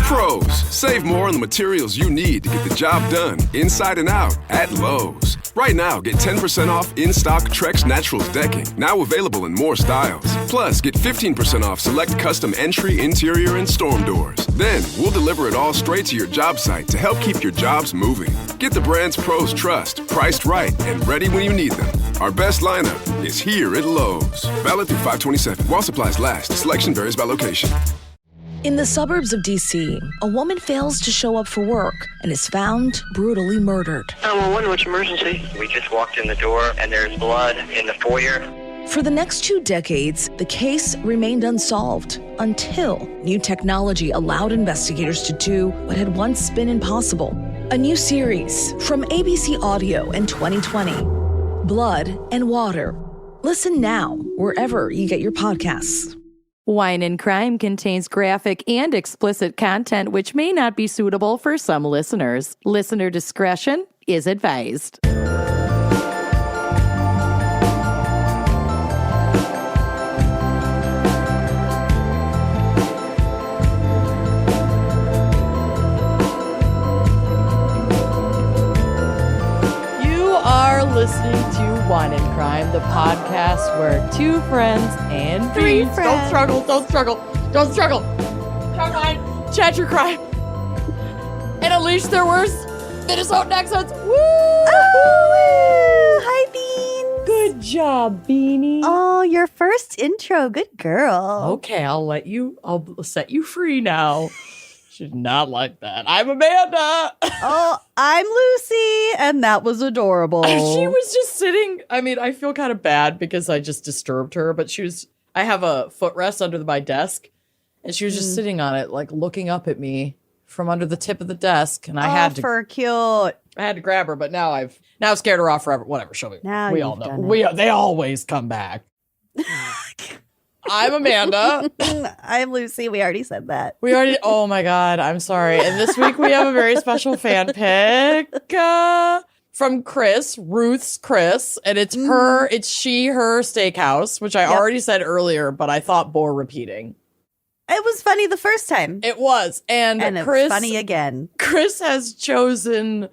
Pros, save more on the materials you need to get the job done inside and out at Lowe's. Right now, get 10% off in-stock Trex Naturals decking, now available in more styles. Plus, get 15% off select custom entry, interior, and storm doors. Then, we'll deliver it all straight to your job site to help keep your jobs moving. Get the brands pros trust, priced right, and ready when you need them. Our best lineup is here at Lowe's. Valid through 5/27. While supplies last. Selection varies by location. In the suburbs of D.C., a woman fails to show up for work and is found brutally murdered. 911, what's emergency? We just walked in the door and there's blood in the foyer. For the next 2 decades, the case remained unsolved until new technology allowed investigators to do what had once been impossible. A new series from ABC Audio in 2020, Blood and Water. Listen now wherever you get your podcasts. Wine and Crime contains graphic and explicit content which may not be suitable for some listeners. Listener discretion is advised. You are listening to Wine and Crime, the podcast where 2 friends and fiends don't struggle, come on, chat your crime, and unleash their worst Minnesota accents. Woo! Oh, hi, Beans. Good job, Beanie. Oh, your first intro. Good girl. Okay, I'll set you free now. She's not like that. I'm Amanda. Oh, I'm Lucy, and that was adorable. She was just sitting. I mean, I feel kind of bad because I just disturbed her, but I have a footrest under my desk, and she was just sitting on it, like looking up at me from under the tip of the desk, and I had to cute. I had to grab her, but now I've scared her off forever. Whatever, she'll be. Now we all know. They always come back. I'm Amanda. I'm Lucy. We already said that. Oh my God, I'm sorry. And this week we have a very special fan pick from Chris, Ruth's Chris. And it's her steakhouse, which I already said earlier, but I thought bore repeating. It was funny the first time. It was. And Chris, it's funny again. Chris has chosen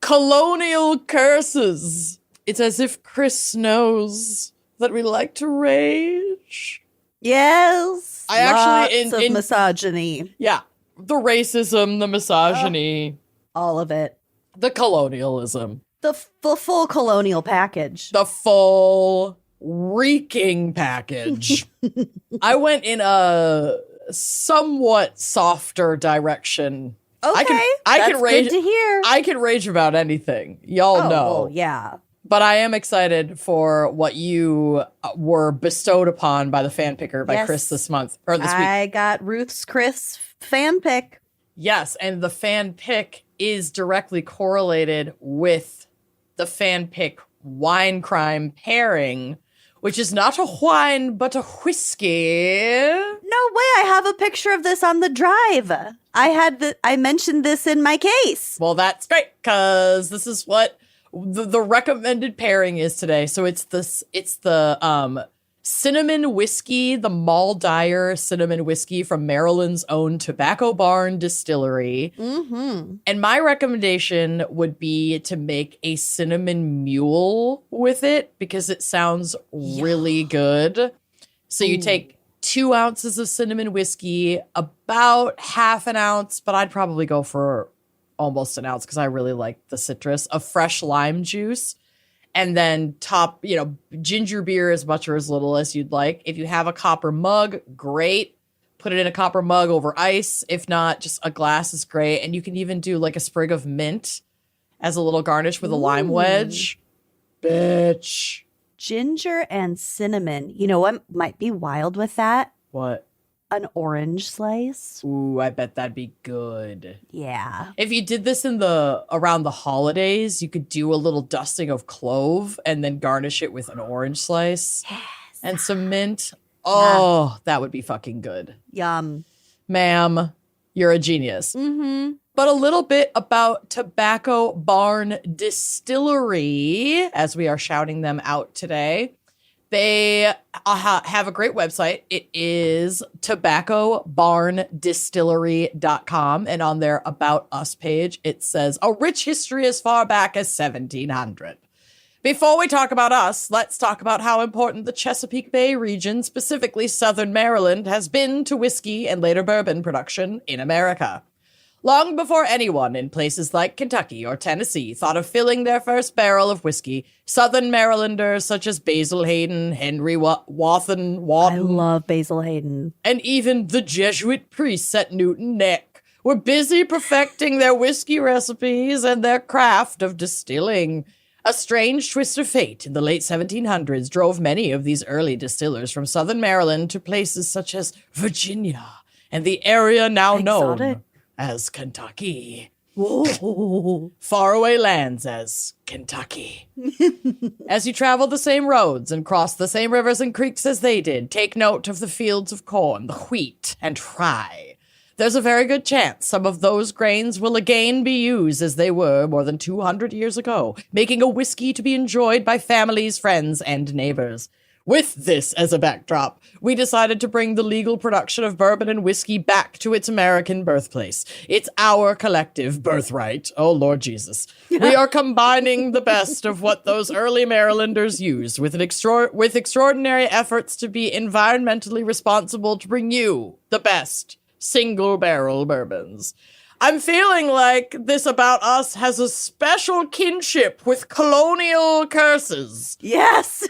Colonial Curses. It's as if Chris knows that we like to rage. Yes. Lots of misogyny. Yeah. The racism, the misogyny. All of it. The colonialism. The full colonial package. The full reeking package. I went in a somewhat softer direction. Okay. That's good to hear. I can rage about anything. Y'all know. Well, yeah. But I am excited for what you were bestowed upon by the fan picker by Chris this month or this week. I got Ruth's Chris fan pick. Yes, and the fan pick is directly correlated with the fan pick wine crime pairing, which is not a wine but a whiskey. No way! I have a picture of this on the drive. I mentioned this in my case. Well, that's great because this is what the recommended pairing is today. So it's the cinnamon whiskey, the Moll Dyer Cinnamon Whiskey from Maryland's own Tobacco Barn Distillery. Mm-hmm. And my recommendation would be to make a cinnamon mule with it because it sounds really good. So you take 2 ounces of cinnamon whiskey, about half an ounce, but I'd probably go for almost an ounce because I really like the citrus of fresh lime juice. And then top, ginger beer as much or as little as you'd like. If you have a copper mug, great. Put it in a copper mug over ice. If not, just a glass is great. And you can even do like a sprig of mint as a little garnish with a lime wedge. Bitch. Ginger and cinnamon. You know what might be wild with that? What? An orange slice. Ooh, I bet that'd be good. Yeah. If you did this around the holidays, you could do a little dusting of clove and then garnish it with an orange slice and some mint. Oh, that would be fucking good. Yum. Ma'am, you're a genius. Mm-hmm. But a little bit about Tobacco Barn Distillery, as we are shouting them out today. They have a great website. It is tobaccobarndistillery.com. And on their About Us page, it says, a rich history as far back as 1700. Before we talk about us, let's talk about how important the Chesapeake Bay region, specifically Southern Maryland, has been to whiskey and later bourbon production in America. Long before anyone in places like Kentucky or Tennessee thought of filling their first barrel of whiskey, Southern Marylanders such as Basil Hayden, Henry Wathen, I love Basil Hayden, and even the Jesuit priests at Newton Neck were busy perfecting their whiskey recipes and their craft of distilling. A strange twist of fate in the late 1700s drove many of these early distillers from Southern Maryland to places such as Virginia and the area now known as Kentucky. Whoa. Faraway lands as Kentucky. As you travel the same roads and cross the same rivers and creeks as they did, take note of the fields of corn, the wheat, and rye. There's a very good chance some of those grains will again be used as they were more than 200 years ago, making a whiskey to be enjoyed by families, friends, and neighbors. With this as a backdrop, we decided to bring the legal production of bourbon and whiskey back to its American birthplace. It's our collective birthright. Oh, Lord Jesus. We are combining the best of what those early Marylanders used with extraordinary efforts to be environmentally responsible to bring you the best single-barrel bourbons. I'm feeling like this About Us has a special kinship with Colonial Curses. Yes.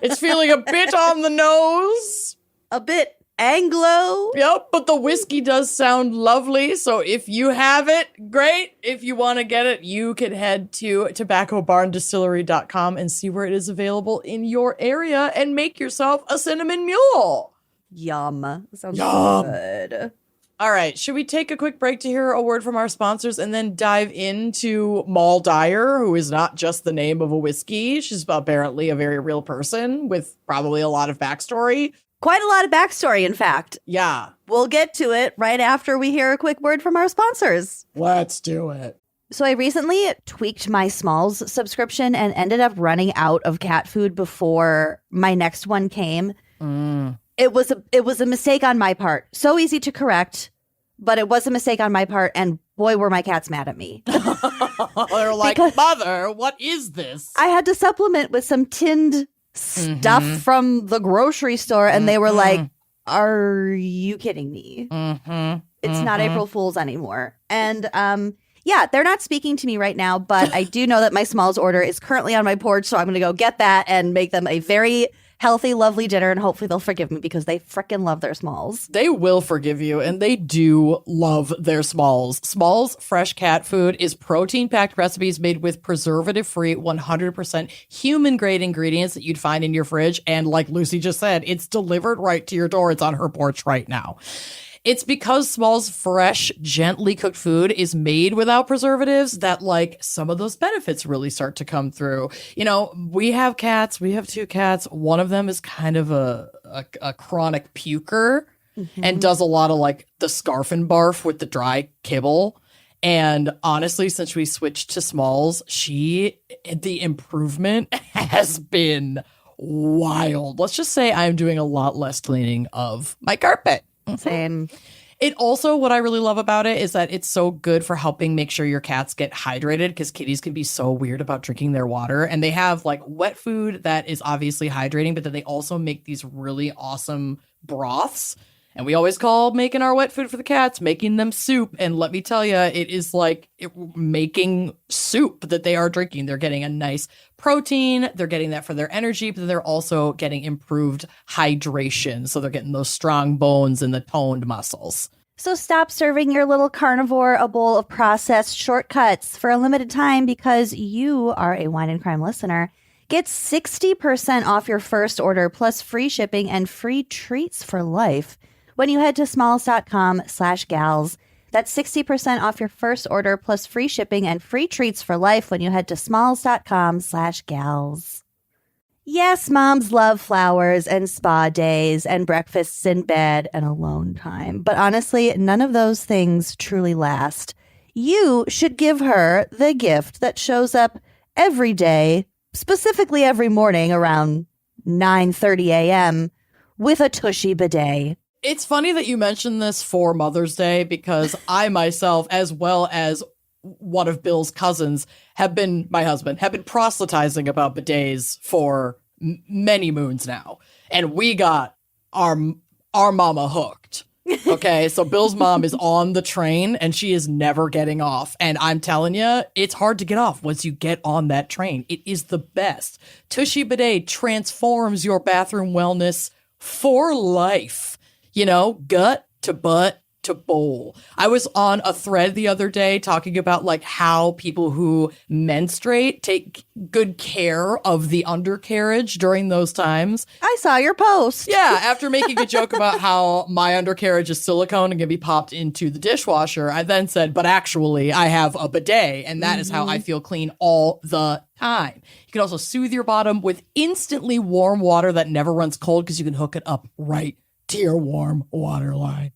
It's feeling a bit on the nose. A bit Anglo. Yep, but the whiskey does sound lovely, so if you have it, great. If you want to get it, you can head to tobaccobarndistillery.com and see where it is available in your area and make yourself a cinnamon mule. Yum. Sounds Yum. good. All right, should we take a quick break to hear a word from our sponsors and then dive into Moll Dyer, who is not just the name of a whiskey. She's apparently a very real person with probably a lot of backstory. Quite a lot of backstory, in fact. Yeah. We'll get to it right after we hear a quick word from our sponsors. Let's do it. So I recently tweaked my Smalls subscription and ended up running out of cat food before my next one came. It was a mistake on my part. So easy to correct, but it was a mistake on my part, and boy, were my cats mad at me. They're like, Mother, what is this? I had to supplement with some tinned stuff from the grocery store, and they were like, are you kidding me? It's not April Fool's anymore. And yeah, they're not speaking to me right now, but I do know that my Smalls order is currently on my porch, so I'm going to go get that and make them a very healthy, lovely dinner, and hopefully they'll forgive me because they frickin' love their Smalls. They will forgive you, and they do love their Smalls. Smalls fresh cat food is protein-packed recipes made with preservative-free, 100% human-grade ingredients that you'd find in your fridge, and like Lucy just said, it's delivered right to your door. It's on her porch right now. It's because Smalls fresh, gently cooked food is made without preservatives that, like, some of those benefits really start to come through. You know, we have cats. We have 2 cats. One of them is kind of a chronic puker and does a lot of, like, the scarf and barf with the dry kibble. And honestly, since we switched to Smalls, the improvement has been wild. Let's just say I'm doing a lot less cleaning of my carpet. Same. It also, what I really love about it is that it's so good for helping make sure your cats get hydrated, because kitties can be so weird about drinking their water. And they have like wet food that is obviously hydrating, but then they also make these really awesome broths. And we always call making our wet food for the cats making them soup. And let me tell you, it is like making soup that they are drinking. They're getting a nice protein. They're getting that for their energy, but they're also getting improved hydration. So they're getting those strong bones and the toned muscles. So stop serving your little carnivore a bowl of processed shortcuts for a limited time because you are a Wine and Crime listener. Get 60% off your first order plus free shipping and free treats for life when you head to smalls.com/gals. That's 60% off your first order plus free shipping and free treats for life when you head to smalls.com/gals. Yes, moms love flowers and spa days and breakfasts in bed and alone time. But honestly, none of those things truly last. You should give her the gift that shows up every day, specifically every morning around 9:30 a.m. with a tushy bidet. It's funny that you mentioned this for Mother's Day because I myself, as well as one of Bill's cousins, my husband, have been proselytizing about bidets for many moons now. And we got our mama hooked. Okay, so Bill's mom is on the train and she is never getting off. And I'm telling you, it's hard to get off once you get on that train. It is the best. Tushy Bidet transforms your bathroom wellness for life. You know, gut to butt to bowl. I was on a thread the other day talking about like how people who menstruate take good care of the undercarriage during those times. I saw your post. Yeah, after making a joke about how my undercarriage is silicone and can be popped into the dishwasher, I then said, but actually I have a bidet and that is how I feel clean all the time. You can also soothe your bottom with instantly warm water that never runs cold because you can hook it up right to your warm water line.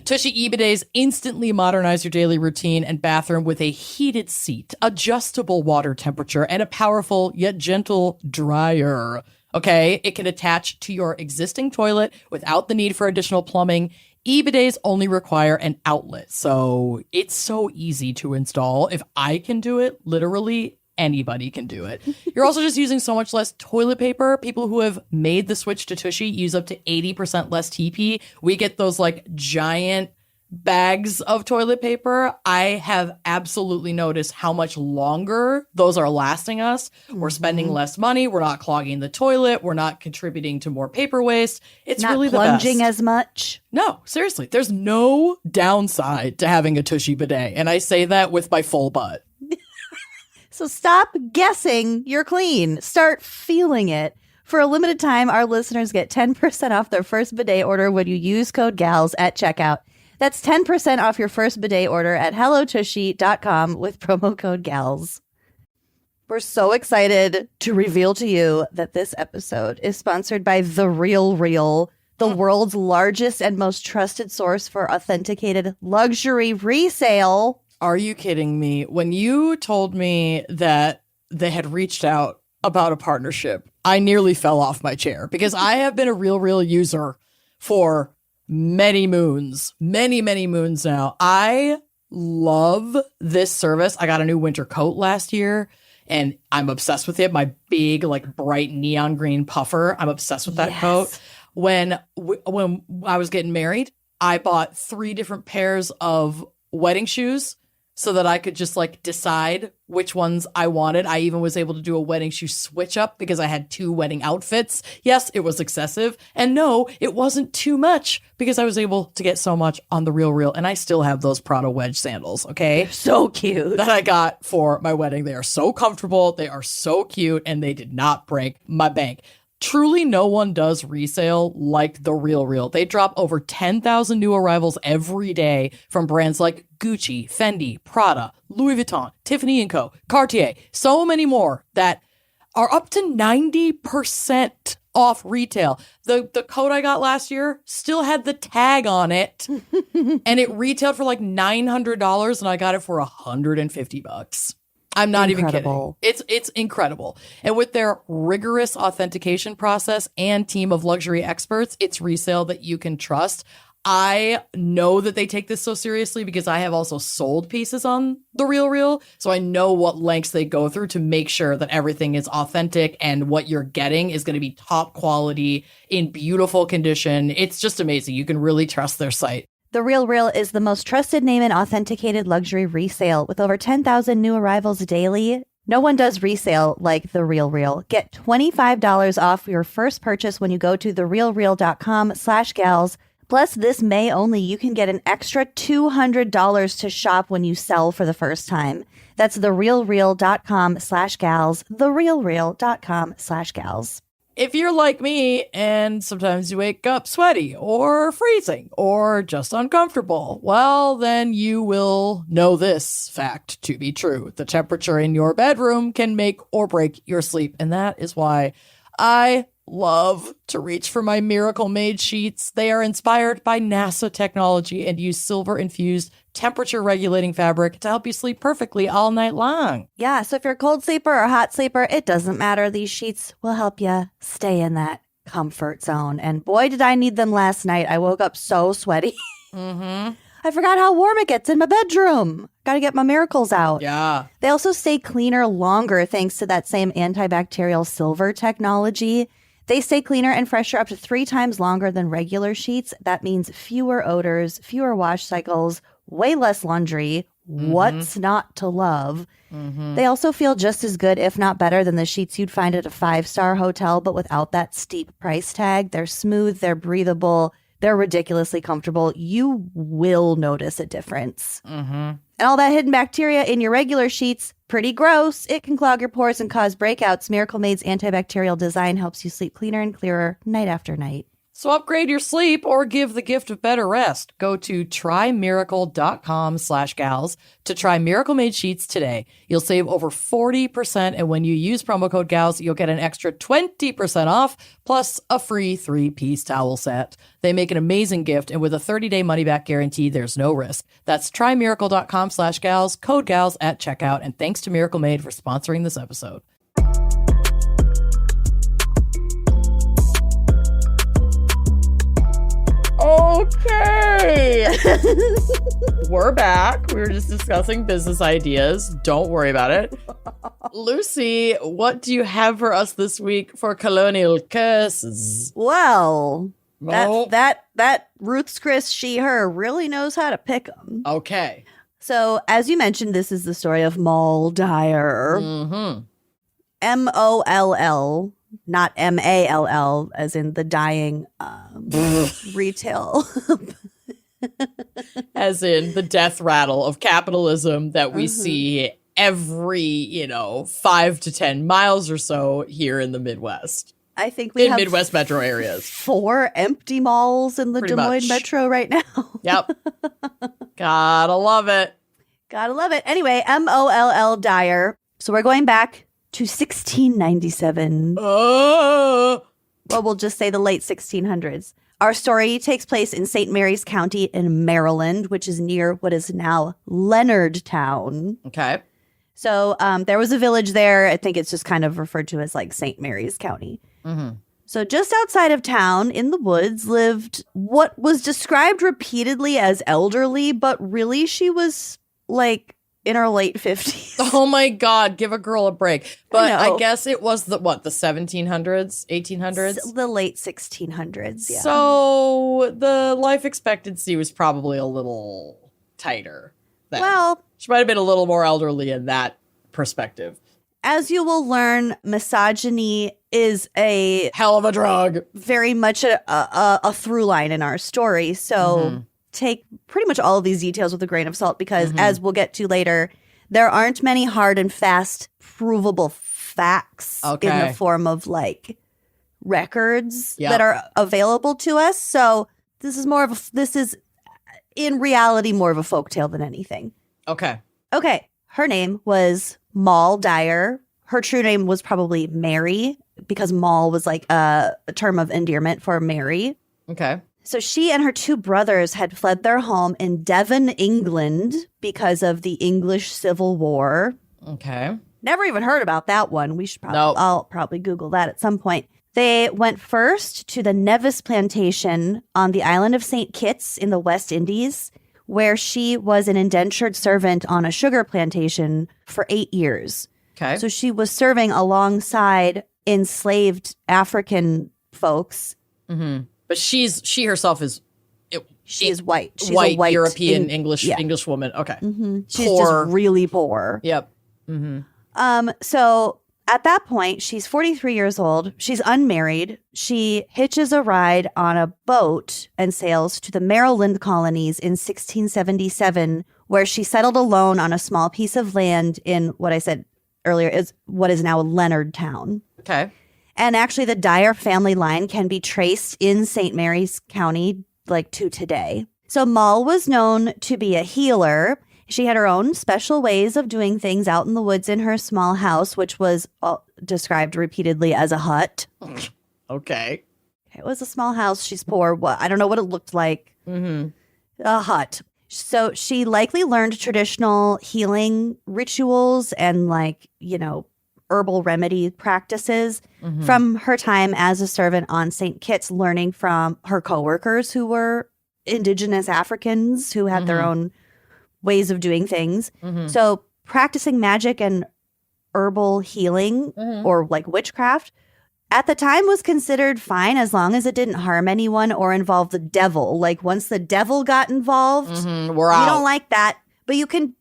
Tushy e-bidets instantly modernize your daily routine and bathroom with a heated seat, adjustable water temperature, and a powerful yet gentle dryer. Okay, it can attach to your existing toilet without the need for additional plumbing. E-bidets only require an outlet, so it's so easy to install. If I can do it, literally anybody can do it. You're also just using so much less toilet paper. People who have made the switch to Tushy use up to 80% less TP. We get those like giant bags of toilet paper. I have absolutely noticed how much longer those are lasting us. We're spending less money. We're not clogging the toilet. We're not contributing to more paper waste. It's not really the best. plunging as much. No, seriously. There's no downside to having a Tushy bidet. And I say that with my full butt. So stop guessing you're clean. Start feeling it. For a limited time, our listeners get 10% off their first bidet order when you use code GALS at checkout. That's 10% off your first bidet order at hellotushy.com with promo code GALS. We're so excited to reveal to you that this episode is sponsored by The Real Real, the world's largest and most trusted source for authenticated luxury resale. Are you kidding me? When you told me that they had reached out about a partnership, I nearly fell off my chair because I have been a Real user for many moons now. I love this service. I got a new winter coat last year and I'm obsessed with it. My big, like bright neon green puffer. I'm obsessed with that coat. When I was getting married, I bought 3 different pairs of wedding shoes so that I could just like decide which ones I wanted. I even was able to do a wedding shoe switch up because I had 2 wedding outfits. Yes, it was excessive. And no, it wasn't too much because I was able to get so much on The Real. And I still have those Prada wedge sandals, okay? They're so cute. That I got for my wedding. They are so comfortable. They are so cute. And they did not break my bank. Truly, no one does resale like The Real. They drop over 10,000 new arrivals every day from brands like Gucci, Fendi, Prada, Louis Vuitton, Tiffany & Co., Cartier, so many more that are up to 90% off retail. The coat I got last year still had the tag on it, and it retailed for like $900, and I got it for $150. I'm not even kidding. It's incredible. And with their rigorous authentication process and team of luxury experts, it's resale that you can trust. I know that they take this so seriously because I have also sold pieces on The Real. So I know what lengths they go through to make sure that everything is authentic and what you're getting is going to be top quality in beautiful condition. It's just amazing. You can really trust their site. The Real is the most trusted name in authenticated luxury resale with over 10,000 new arrivals daily. No one does resale like The Real. Get $25 off your first purchase when you go to therealreal.com/gals. Plus, this May only, you can get an extra $200 to shop when you sell for the first time. That's therealreal.com/gals, therealreal.com/gals. If you're like me and sometimes you wake up sweaty or freezing or just uncomfortable, well, then you will know this fact to be true. The temperature in your bedroom can make or break your sleep. And that is why I love to reach for my Miracle Made sheets. They are inspired by NASA technology and use silver-infused temperature-regulating fabric to help you sleep perfectly all night long. Yeah, so if you're a cold sleeper or a hot sleeper, it doesn't matter. These sheets will help you stay in that comfort zone. And boy, did I need them last night. I woke up so sweaty. Mm-hmm. I forgot how warm it gets in my bedroom. Got to get my miracles out. Yeah. They also stay cleaner longer thanks to that same antibacterial silver technology. They stay cleaner and fresher up to 3 times longer than regular sheets. That means fewer odors, fewer wash cycles, way less laundry. What's not to love? They also feel just as good, if not better, than the sheets you'd find at a 5-star hotel, but without that steep price tag. They're smooth, they're breathable, they're ridiculously comfortable. You will notice a difference. And all that hidden bacteria in your regular sheets, pretty gross. It can clog your pores and cause breakouts. Miracle Made's antibacterial design helps you sleep cleaner and clearer night after night. So upgrade your sleep or give the gift of better rest. Go to trymiracle.com/gals to try Miracle Made sheets today. You'll save over 40%. And when you use promo code gals, you'll get an extra 20% off plus a free 3-piece towel set. They make an amazing gift. And with a 30-day money-back guarantee, there's no risk. That's trymiracle.com/gals, code gals at checkout. And thanks to Miracle Made for sponsoring this episode. Okay. We're back. We were just discussing business ideas. Don't worry about it. Lucy, what do you have for us this week for Colonial Curses? Well, that Ruth's Chris, she, her really knows how to pick them. Okay. So, as you mentioned, this is the story of Moll Dyer. M-O-L-L, not M-A-L-L, as in the dying retail. As in the death rattle of capitalism that we see every, 5 to 10 miles or so here in the Midwest. I think we have Midwest metro areas. 4 empty malls in the Pretty Des Moines much. metro right now. Yep. Gotta love it. Gotta love it. Anyway, M-O-L-L Dyer. So we're going back to 1697. Oh. Well, we'll just say the late 1600s. Our story takes place in St. Mary's County in Maryland, which is near what is now Leonardtown. Okay. So there was a village there. I think it's just kind of referred to as like St. Mary's County. So just outside of town in the woods lived what was described repeatedly as elderly, but really she was like in her late 50s. Oh my God, give a girl a break. But I know. I guess it was the 1700s, 1800s? The late 1600s, yeah. So the life expectancy was probably a little tighter then. Well, she might have been a little more elderly in that perspective. as you will learn, misogyny is a Hell of a drug. very much a through line in our story. So take pretty much all of these details with a grain of salt, because as we'll get to later, there aren't many hard and fast provable facts in the form of like records that are available to us. So this is in reality more of a folktale than anything. Okay. Her name was Moll Dyer. Her true name was probably Mary, because Moll was like a term of endearment for Mary. Okay. So she and her two brothers had fled their home in Devon, England, because of the English Civil War. Okay. Never even heard about that one. We should probably, I'll probably Google that at some point. They went first to the Nevis plantation on the island of St. Kitts in the West Indies, where she was an indentured servant on a sugar plantation for 8 years. Okay. So she was serving alongside enslaved African folks. Mm-hmm. But she herself is She is white. She's white, a white European English woman. Okay. She's just really poor. Yep. So at that point, she's 43 years old. She's unmarried. She hitches a ride on a boat and sails to the Maryland colonies in 1677, where she settled alone on a small piece of land in what I said earlier is what is now Leonardtown. Okay. And actually, the Dyer family line can be traced in St. Mary's County, like to today. So Moll was known to be a healer. She had her own special ways of doing things out in the woods in her small house, which was described repeatedly as a hut. Okay. It was a small house. She's poor. What? I don't know what it looked like. Mm-hmm. A hut. So she likely learned traditional healing rituals and herbal remedy practices from her time as a servant on St. Kitts, learning from her coworkers who were indigenous Africans who had their own ways of doing things. So practicing magic and herbal healing or witchcraft at the time was considered fine as long as it didn't harm anyone or involve the devil. Like once the devil got involved, we're out. You don't like that. But you can,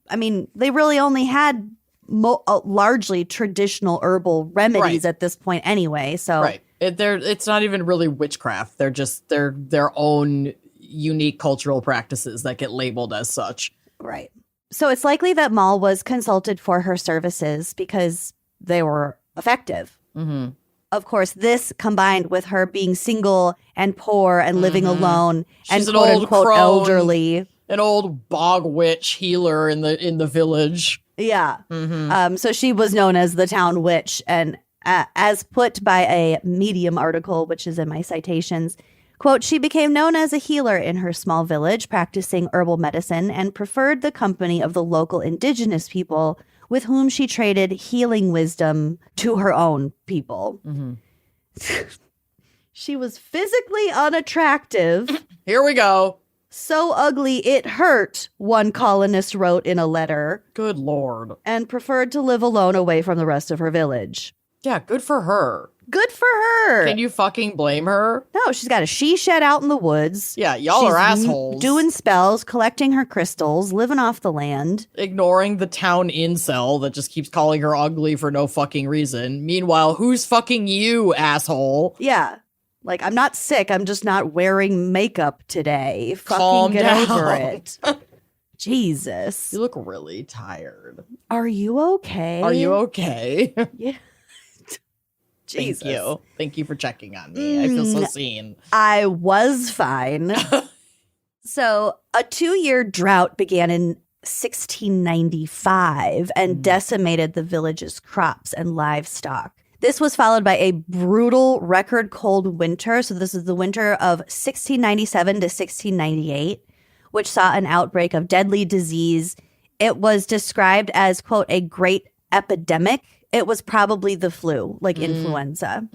they really only had largely traditional herbal remedies at this point anyway. So right. It's not even really witchcraft. They're just their own unique cultural practices that get labeled as such. Right. So it's likely that Moll was consulted for her services because they were effective. Mm-hmm. Of course, this combined with her being single and poor and living alone She's and an quote old unquote crone, elderly. An old bog witch healer in the village. Yeah. So she was known as the town witch. And as put by a Medium article, which is in my citations, quote, she became known as a healer in her small village, practicing herbal medicine and preferred the company of the local indigenous people with whom she traded healing wisdom to her own people. She was physically unattractive. Here we go. So ugly it hurt, one colonist wrote in a letter. Good Lord. And preferred to live alone away from the rest of her village. Yeah, good for her. Good for her. Can you fucking blame her? No, she's got a she shed out in the woods. Yeah, y'all are assholes. Doing spells, collecting her crystals, living off the land. Ignoring the town incel that just keeps calling her ugly for no fucking reason. Meanwhile, who's fucking you, asshole? Yeah. Like, I'm not sick. I'm just not wearing makeup today. Calm Fucking get down. over it. Jesus. You look really tired. Are you okay? Are you okay? Yeah. Jesus. Thank you. Thank you for checking on me. I feel so seen. I was fine. So, a 2-year drought began in 1695 and decimated the village's crops and livestock. This was followed by a brutal record cold winter. So this is the winter of 1697 to 1698, which saw an outbreak of deadly disease. It was described as, quote, a great epidemic. It was probably the flu, like influenza.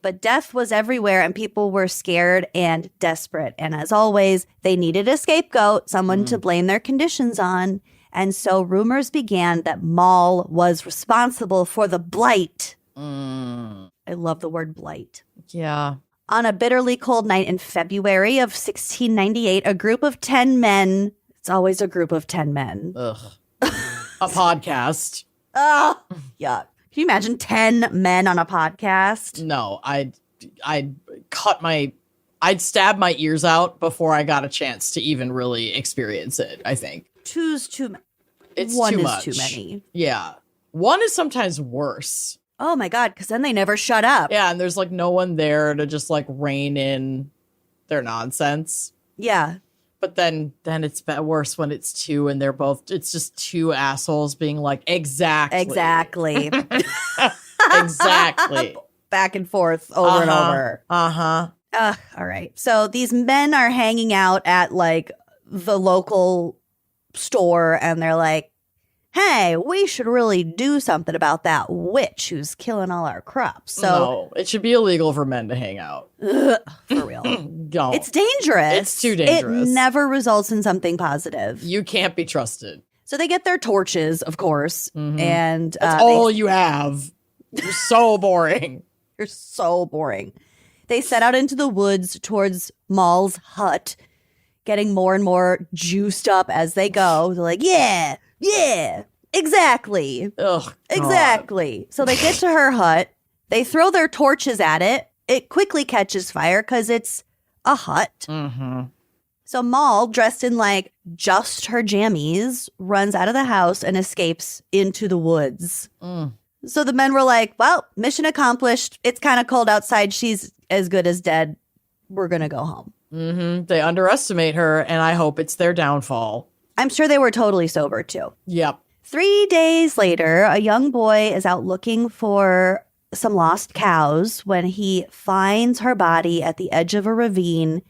But death was everywhere and people were scared and desperate. And as always, they needed a scapegoat, someone to blame their conditions on. And so rumors began that Moll was responsible for the blight. I love the word blight. Yeah. On a bitterly cold night in February of 1698, a group of 10 men, it's always a group of 10 men. Ugh. A podcast. Oh, yuck. Can you imagine 10 men on a podcast? No, I'd stab my ears out before I got a chance to even really experience it, I think. Two's too many. It's One too is much. too many. Yeah. One is sometimes worse. Oh my God, because then they never shut up. Yeah, and there's like no one there to just like rein in their nonsense. Yeah. But then it's worse when it's two and it's just two assholes being like, exactly. Exactly. Exactly. Back and forth over and over. All right. So these men are hanging out at like the local store and they're like, hey, we should really do something about that witch who's killing all our crops. So no, it should be illegal for men to hang out. for real. No. It's dangerous. It's too dangerous. It never results in something positive. You can't be trusted. So they get their torches, of course. And That's all you have. You're so boring. You're so boring. They set out into the woods towards Moll's hut, getting more and more juiced up as they go. They're like, yeah, exactly. Ugh, exactly. So they get to her hut. They throw their torches at it. It quickly catches fire because it's a hut. So Moll, dressed in like just her jammies, runs out of the house and escapes into the woods. So the men were like, well, mission accomplished. It's kind of cold outside. She's as good as dead. We're going to go home. They underestimate her, and I hope it's their downfall. I'm sure they were totally sober, too. Yep. 3 days later, a young boy is out looking for some lost cows when he finds her body at the edge of a ravine.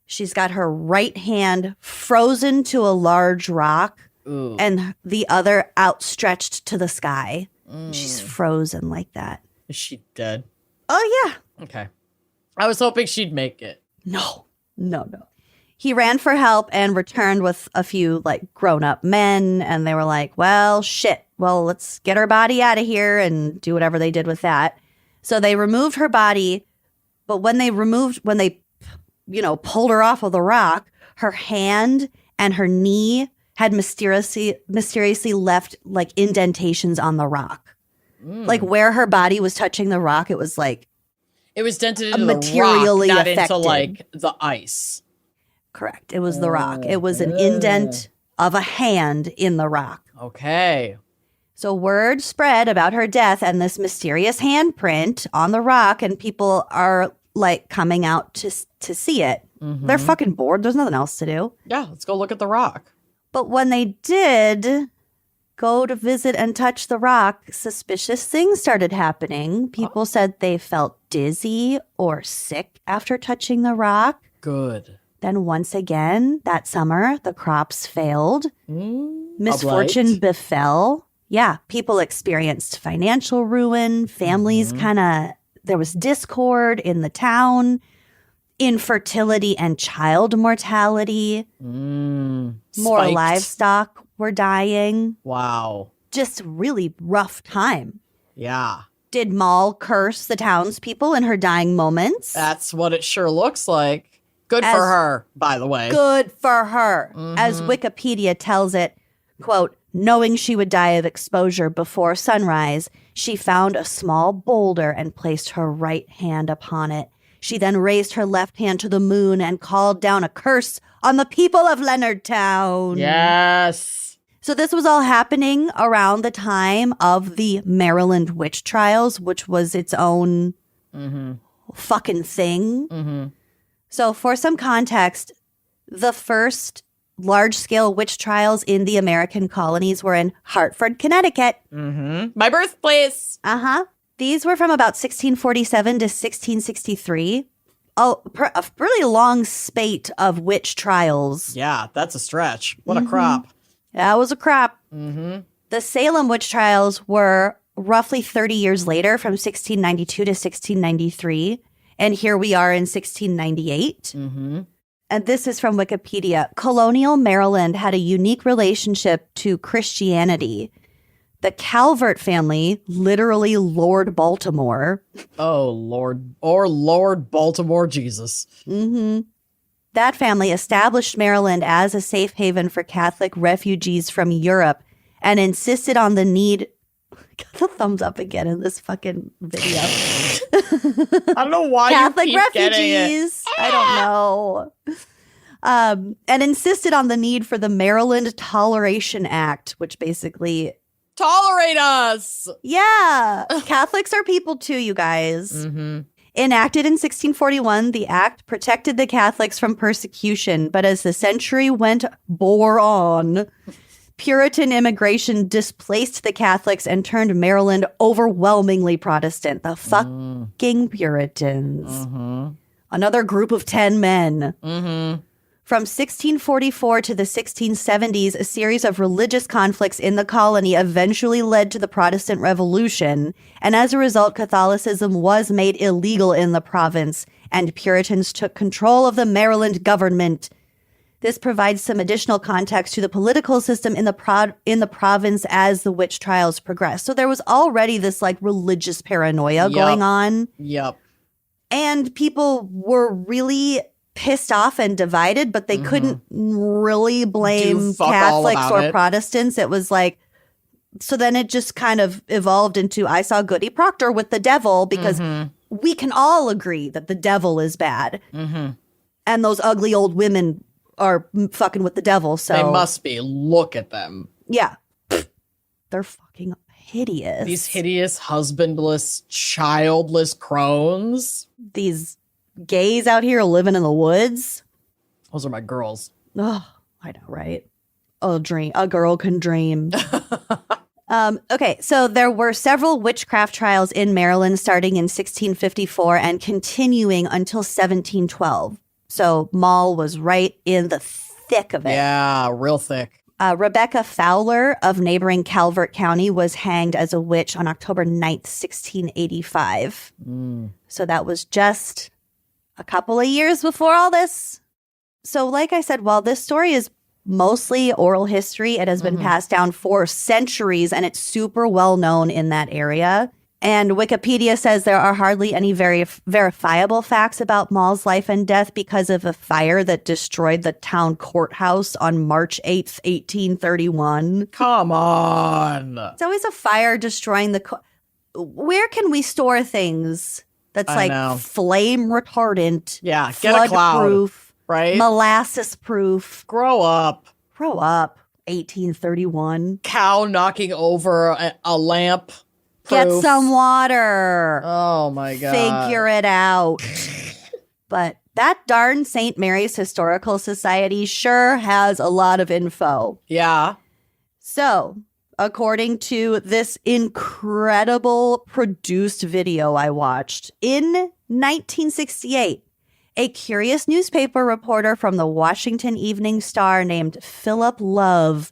She's got her right hand frozen to a large rock and the other outstretched to the sky. She's frozen like that. Is she dead? Oh, yeah. Okay. I was hoping she'd make it. No. He ran for help and returned with a few like grown-up men, and they were like, well, shit. Well, let's get her body out of here and do whatever they did with that. So they removed her body, but when they pulled her off of the rock, her hand and her knee had mysteriously left like indentations on the rock. Like where her body was touching the rock, it was like it was dented into materially the rock, not affected. into like the ice. Correct. It was the rock. It was an indent of a hand in the rock. Okay. So word spread about her death and this mysterious handprint on the rock, and people are like coming out to see it. They're fucking bored. There's nothing else to do. Yeah, let's go look at the rock. But when they did go to visit and touch the rock, suspicious things started happening. People said they felt dizzy or sick after touching the rock. Good. Then once again, that summer, the crops failed. Misfortune befell. Yeah, people experienced financial ruin. Families there was discord in the town. Infertility and child mortality. More livestock were dying. Wow. Just really rough time. Yeah. Did Moll curse the townspeople in her dying moments? That's what it sure looks like. Good for her, by the way. Good for her. As Wikipedia tells it, quote, knowing she would die of exposure before sunrise, she found a small boulder and placed her right hand upon it. She then raised her left hand to the moon and called down a curse on the people of Leonardtown. Yes. So this was all happening around the time of the Maryland witch trials, which was its own fucking thing. So for some context, the first large-scale witch trials in the American colonies were in Hartford, Connecticut. My birthplace. These were from about 1647 to 1663. A really long spate of witch trials. Yeah, that's a stretch. What a crop. That was a crop. The Salem witch trials were roughly 30 years later, from 1692 to 1693. And here we are in 1698. And this is from Wikipedia. Colonial Maryland had a unique relationship to Christianity. The Calvert family, literally Lord Baltimore. Oh, Lord. Or Lord Baltimore Jesus. That family established Maryland as a safe haven for Catholic refugees from Europe and insisted on the need. Got the thumbs up again in this fucking video. I don't know why Catholic you keep getting it. refugees. I don't know. And insisted on the need for the Maryland Toleration Act, which basically Tolerate us. Yeah. Catholics are people too, you guys. Enacted in 1641, the act protected the Catholics from persecution, but as the century bore on, Puritan immigration displaced the Catholics and turned Maryland overwhelmingly Protestant. The fucking Puritans. Another group of 10 men. From 1644 to the 1670s, a series of religious conflicts in the colony eventually led to the Protestant Revolution, and as a result, Catholicism was made illegal in the province, and Puritans took control of the Maryland government. This provides some additional context to the political system in the province as the witch trials progressed. So there was already this like religious paranoia going on. And people were really pissed off and divided, but they couldn't really blame Catholics or Protestants. It was like, so then it just kind of evolved into I saw Goody Proctor with the devil, because we can all agree that the devil is bad. And those ugly old women are fucking with the devil. So they must be. Look at them. Yeah. They're fucking hideous. These hideous, husbandless, childless crones. These gays out here living in the woods. Those are my girls. Oh, I know, right? A girl can dream. Okay, so there were several witchcraft trials in Maryland starting in 1654 and continuing until 1712. So Moll was right in the thick of it. Yeah, real thick. Rebecca Fowler of neighboring Calvert County was hanged as a witch on October 9th, 1685. So that was just a couple of years before all this. So like I said, while this story is mostly oral history, it has been passed down for centuries, and it's super well known in that area. And Wikipedia says there are hardly any verifiable facts about Moll's life and death because of a fire that destroyed the town courthouse on March 8th, 1831. Come on. It's always a fire destroying the... Where can we store things that's flame retardant? Yeah, get a cloud. Proof, right? Molasses proof. Grow up. 1831. Cow knocking over a lamp. Get Proof. some water. Oh my God. Figure it out. But that darn St. Mary's Historical Society sure has a lot of info. Yeah. So, according to this incredible produced video I watched, in 1968, a curious newspaper reporter from the Washington Evening Star named Philip Love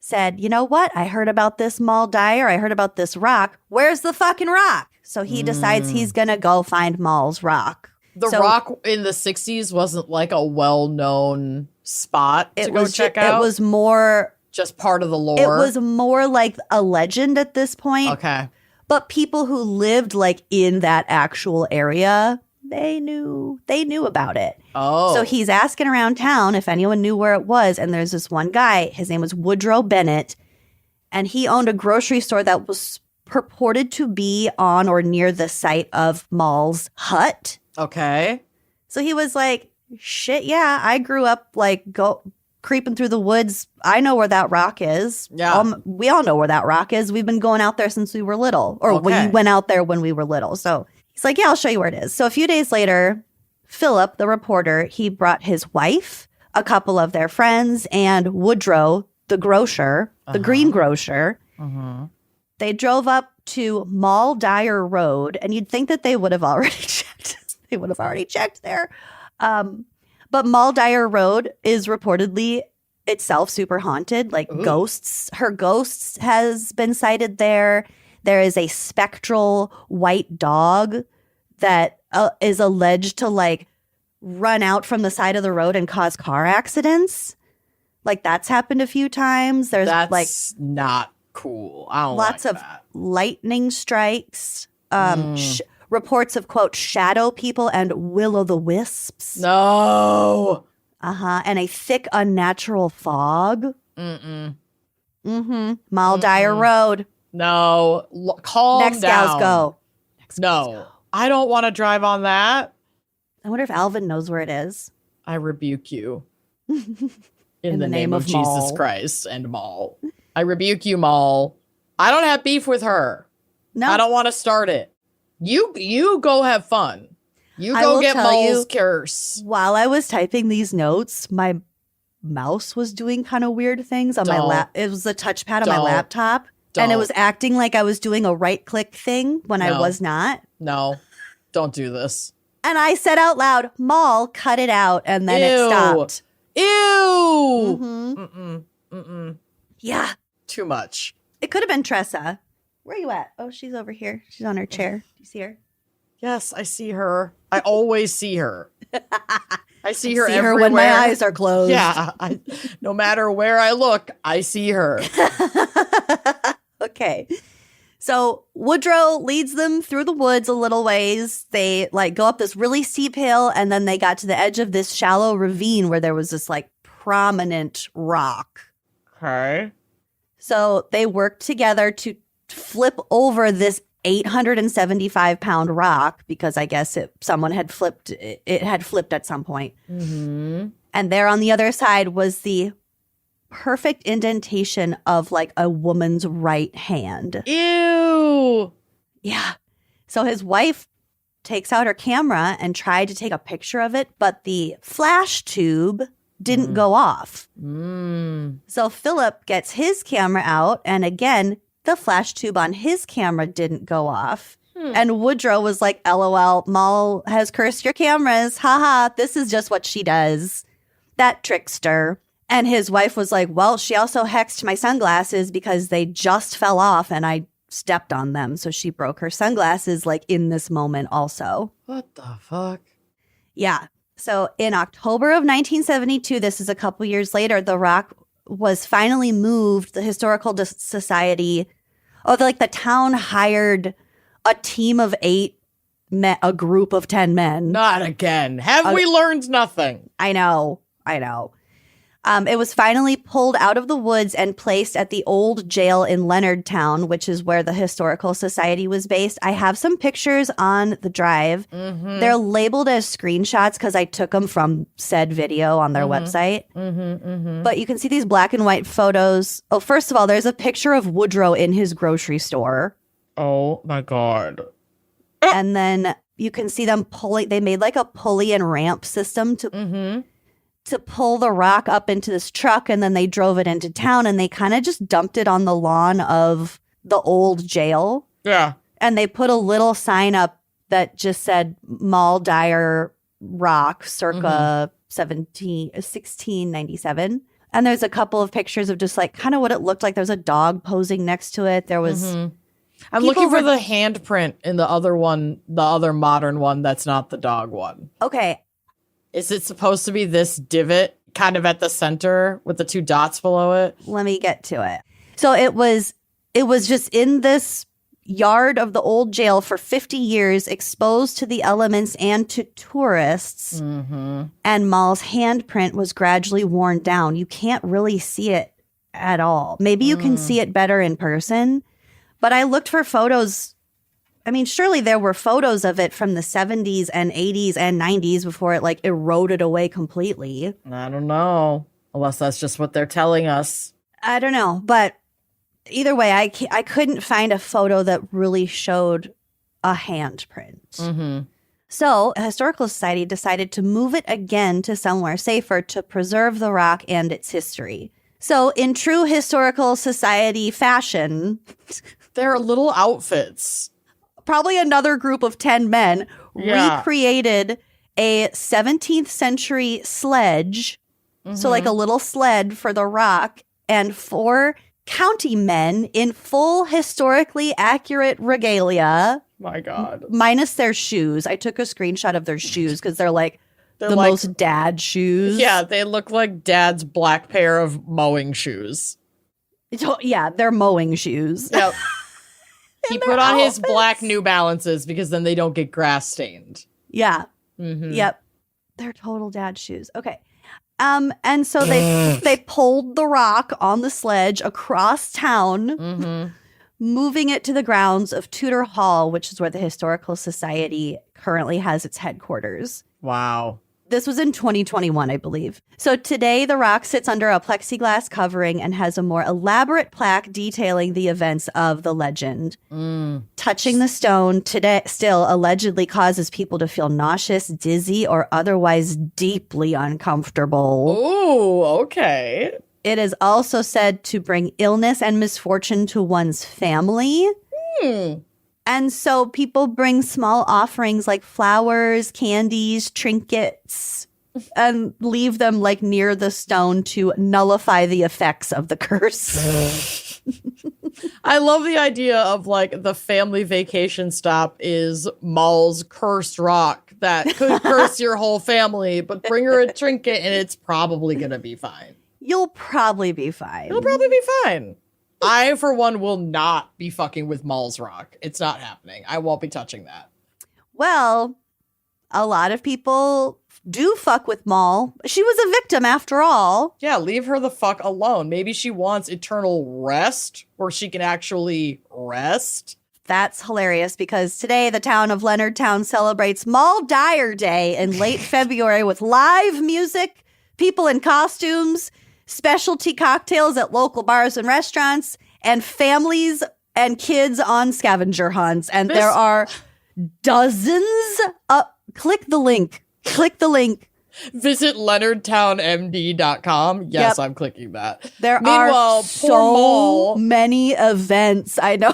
said, you know what? I heard about this Moll Dyer. I heard about this rock. Where's the fucking rock? So he decides he's going to go find Moll's rock. The rock in the 60s wasn't like a well-known spot to go check out? It was more... just part of the lore? It was more like a legend at this point. Okay. But people who lived like in that actual area, they knew about it. Oh. So he's asking around town if anyone knew where it was. And there's this one guy, his name was Woodrow Bennett, and he owned a grocery store that was purported to be on or near the site of Moll's hut. Okay. So he was like, shit, yeah, I grew up like creeping through the woods. I know where that rock is. Yeah. We all know where that rock is. We've been going out there since we were little, or we went out there when we were little. So he's like, yeah, I'll show you where it is. So a few days later, Philip, the reporter, he brought his wife, a couple of their friends, and Woodrow, the grocer, the greengrocer. They drove up to Moll Dyer Road, and you'd think that they would have already checked. They would have already checked there. But Moll Dyer Road is reportedly itself super haunted, like ghosts. Her ghosts has been sighted there. There is a spectral white dog that is alleged to like run out from the side of the road and cause car accidents. Like that's happened a few times. There's That's not cool. I don't lots like of that. lightning strikes. Reports of, quote, shadow people and will-o'-the-wisps. No. And a thick, unnatural fog. Moll Dyer Road. No. Calm Next down. gals go. No. I don't want to drive on that. I wonder if Alvin knows where it is. I rebuke you. In the name of Jesus Moll. Christ and Moll. I rebuke you, Moll. I don't have beef with her. No. I don't want to start it. You go have fun. You I go will get tell Moll's you, curse. While I was typing these notes, my mouse was doing kind of weird things on my lap. It was the touchpad on my laptop. And it was acting like I was doing a right-click thing when I was not. No, don't do this. And I said out loud, Moll, cut it out. And then it stopped. Ew. Yeah. Too much. It could have been Tressa. Where are you at? Oh, she's over here. She's on her chair. Do you see her? Yes, I see her. I always see her. I see her See everywhere. her when my eyes are closed. Yeah. No matter where I look, I see her. Okay. So Woodrow leads them through the woods a little ways. They like go up this really steep hill, and then they got to the edge of this shallow ravine where there was this like prominent rock. Okay. So they worked together to flip over this 875-pound rock because I guess someone had flipped. It had flipped at some point. And there on the other side was the perfect indentation of like a woman's right hand. Ew. Yeah. So his wife takes out her camera and tried to take a picture of it, but the flash tube didn't go off. So Philip gets his camera out and again the flash tube on his camera didn't go off. And Woodrow was like, LOL, Moll has cursed your cameras. Haha, this is just what she does. That trickster. And his wife was like, well, she also hexed my sunglasses because they just fell off and I stepped on them. So she broke her sunglasses like in this moment also. What the fuck? Yeah. So in October of 1972, this is a couple years later, the rock was finally moved. The Historical Society, the town hired a team of 8 men, a group of 10 men. Not again. Have we learned nothing? I know. It was finally pulled out of the woods and placed at the old jail in Leonardtown, which is where the Historical Society was based. I have some pictures on the drive. Mm-hmm. They're labeled as screenshots because I took them from said video on their website. Mm-hmm, mm-hmm. But you can see these black and white photos. Oh, first of all, there's a picture of Woodrow in his grocery store. Oh, my God. And then you can see them pulling. They made like a pulley and ramp system to pull the rock up into this truck. And then they drove it into town and they kind of just dumped it on the lawn of the old jail. Yeah. And they put a little sign up that just said Moll Dyer Rock circa 1697. And there's a couple of pictures of just like kind of what it looked like. There's a dog posing next to it. There was... I'm looking for the handprint in the other one, the other modern one that's not the dog one. Okay. Is it supposed to be this divot kind of at the center with the 2 dots below it? Let me get to it. So it was just in this yard of the old jail for 50 years, exposed to the elements and to tourists. Mm-hmm. And Moll's handprint was gradually worn down. You can't really see it at all. Maybe you can see it better in person. But I looked for photos. I mean, surely there were photos of it from the 70s and 80s and 90s before it like eroded away completely. I don't know. Unless that's just what they're telling us. I don't know. But either way, I couldn't find a photo that really showed a handprint. Mm-hmm. So a Historical Society decided to move it again to somewhere safer to preserve the rock and its history. So in true Historical Society fashion... They're little outfits. Probably another group of 10 men recreated a 17th century sledge. Mm-hmm. So like a little sled for the rock, and 4 county men in full historically accurate regalia. My God. Minus their shoes. I took a screenshot of their shoes because they're like most dad shoes. Yeah, they look like dad's black pair of mowing shoes. Yeah, they're mowing shoes. Yep. He put on his black New Balances because then they don't get grass stained. Yeah. Mm-hmm. Yep. They're total dad shoes. Okay. And so they pulled the rock on the sledge across town, moving it to the grounds of Tudor Hall, which is where the Historical Society currently has its headquarters. Wow. This was in 2021, I believe. So today, the rock sits under a plexiglass covering and has a more elaborate plaque detailing the events of the legend. Touching the stone today still allegedly causes people to feel nauseous, dizzy, or otherwise deeply uncomfortable. Ooh, okay. It is also said to bring illness and misfortune to one's family. And so people bring small offerings like flowers, candies, trinkets, and leave them like near the stone to nullify the effects of the curse. I love the idea of like the family vacation stop is Moll's cursed rock that could curse your whole family, but bring her a trinket and it's probably going to be fine. You'll probably be fine. You'll probably be fine. I, for one, will not be fucking with Moll's rock. It's not happening. I won't be touching that. Well, a lot of people do fuck with Moll. She was a victim after all. Yeah, leave her the fuck alone. Maybe she wants eternal rest where she can actually rest. That's hilarious because today the town of Leonardtown celebrates Moll Dyer Day in late February with live music, people in costumes, specialty cocktails at local bars and restaurants, and families and kids on scavenger hunts. And there are dozens of... Click the link. Visit LeonardTownMD.com. Yes, Yep. I'm clicking that. There Meanwhile, are poor so Moll. many events. I know.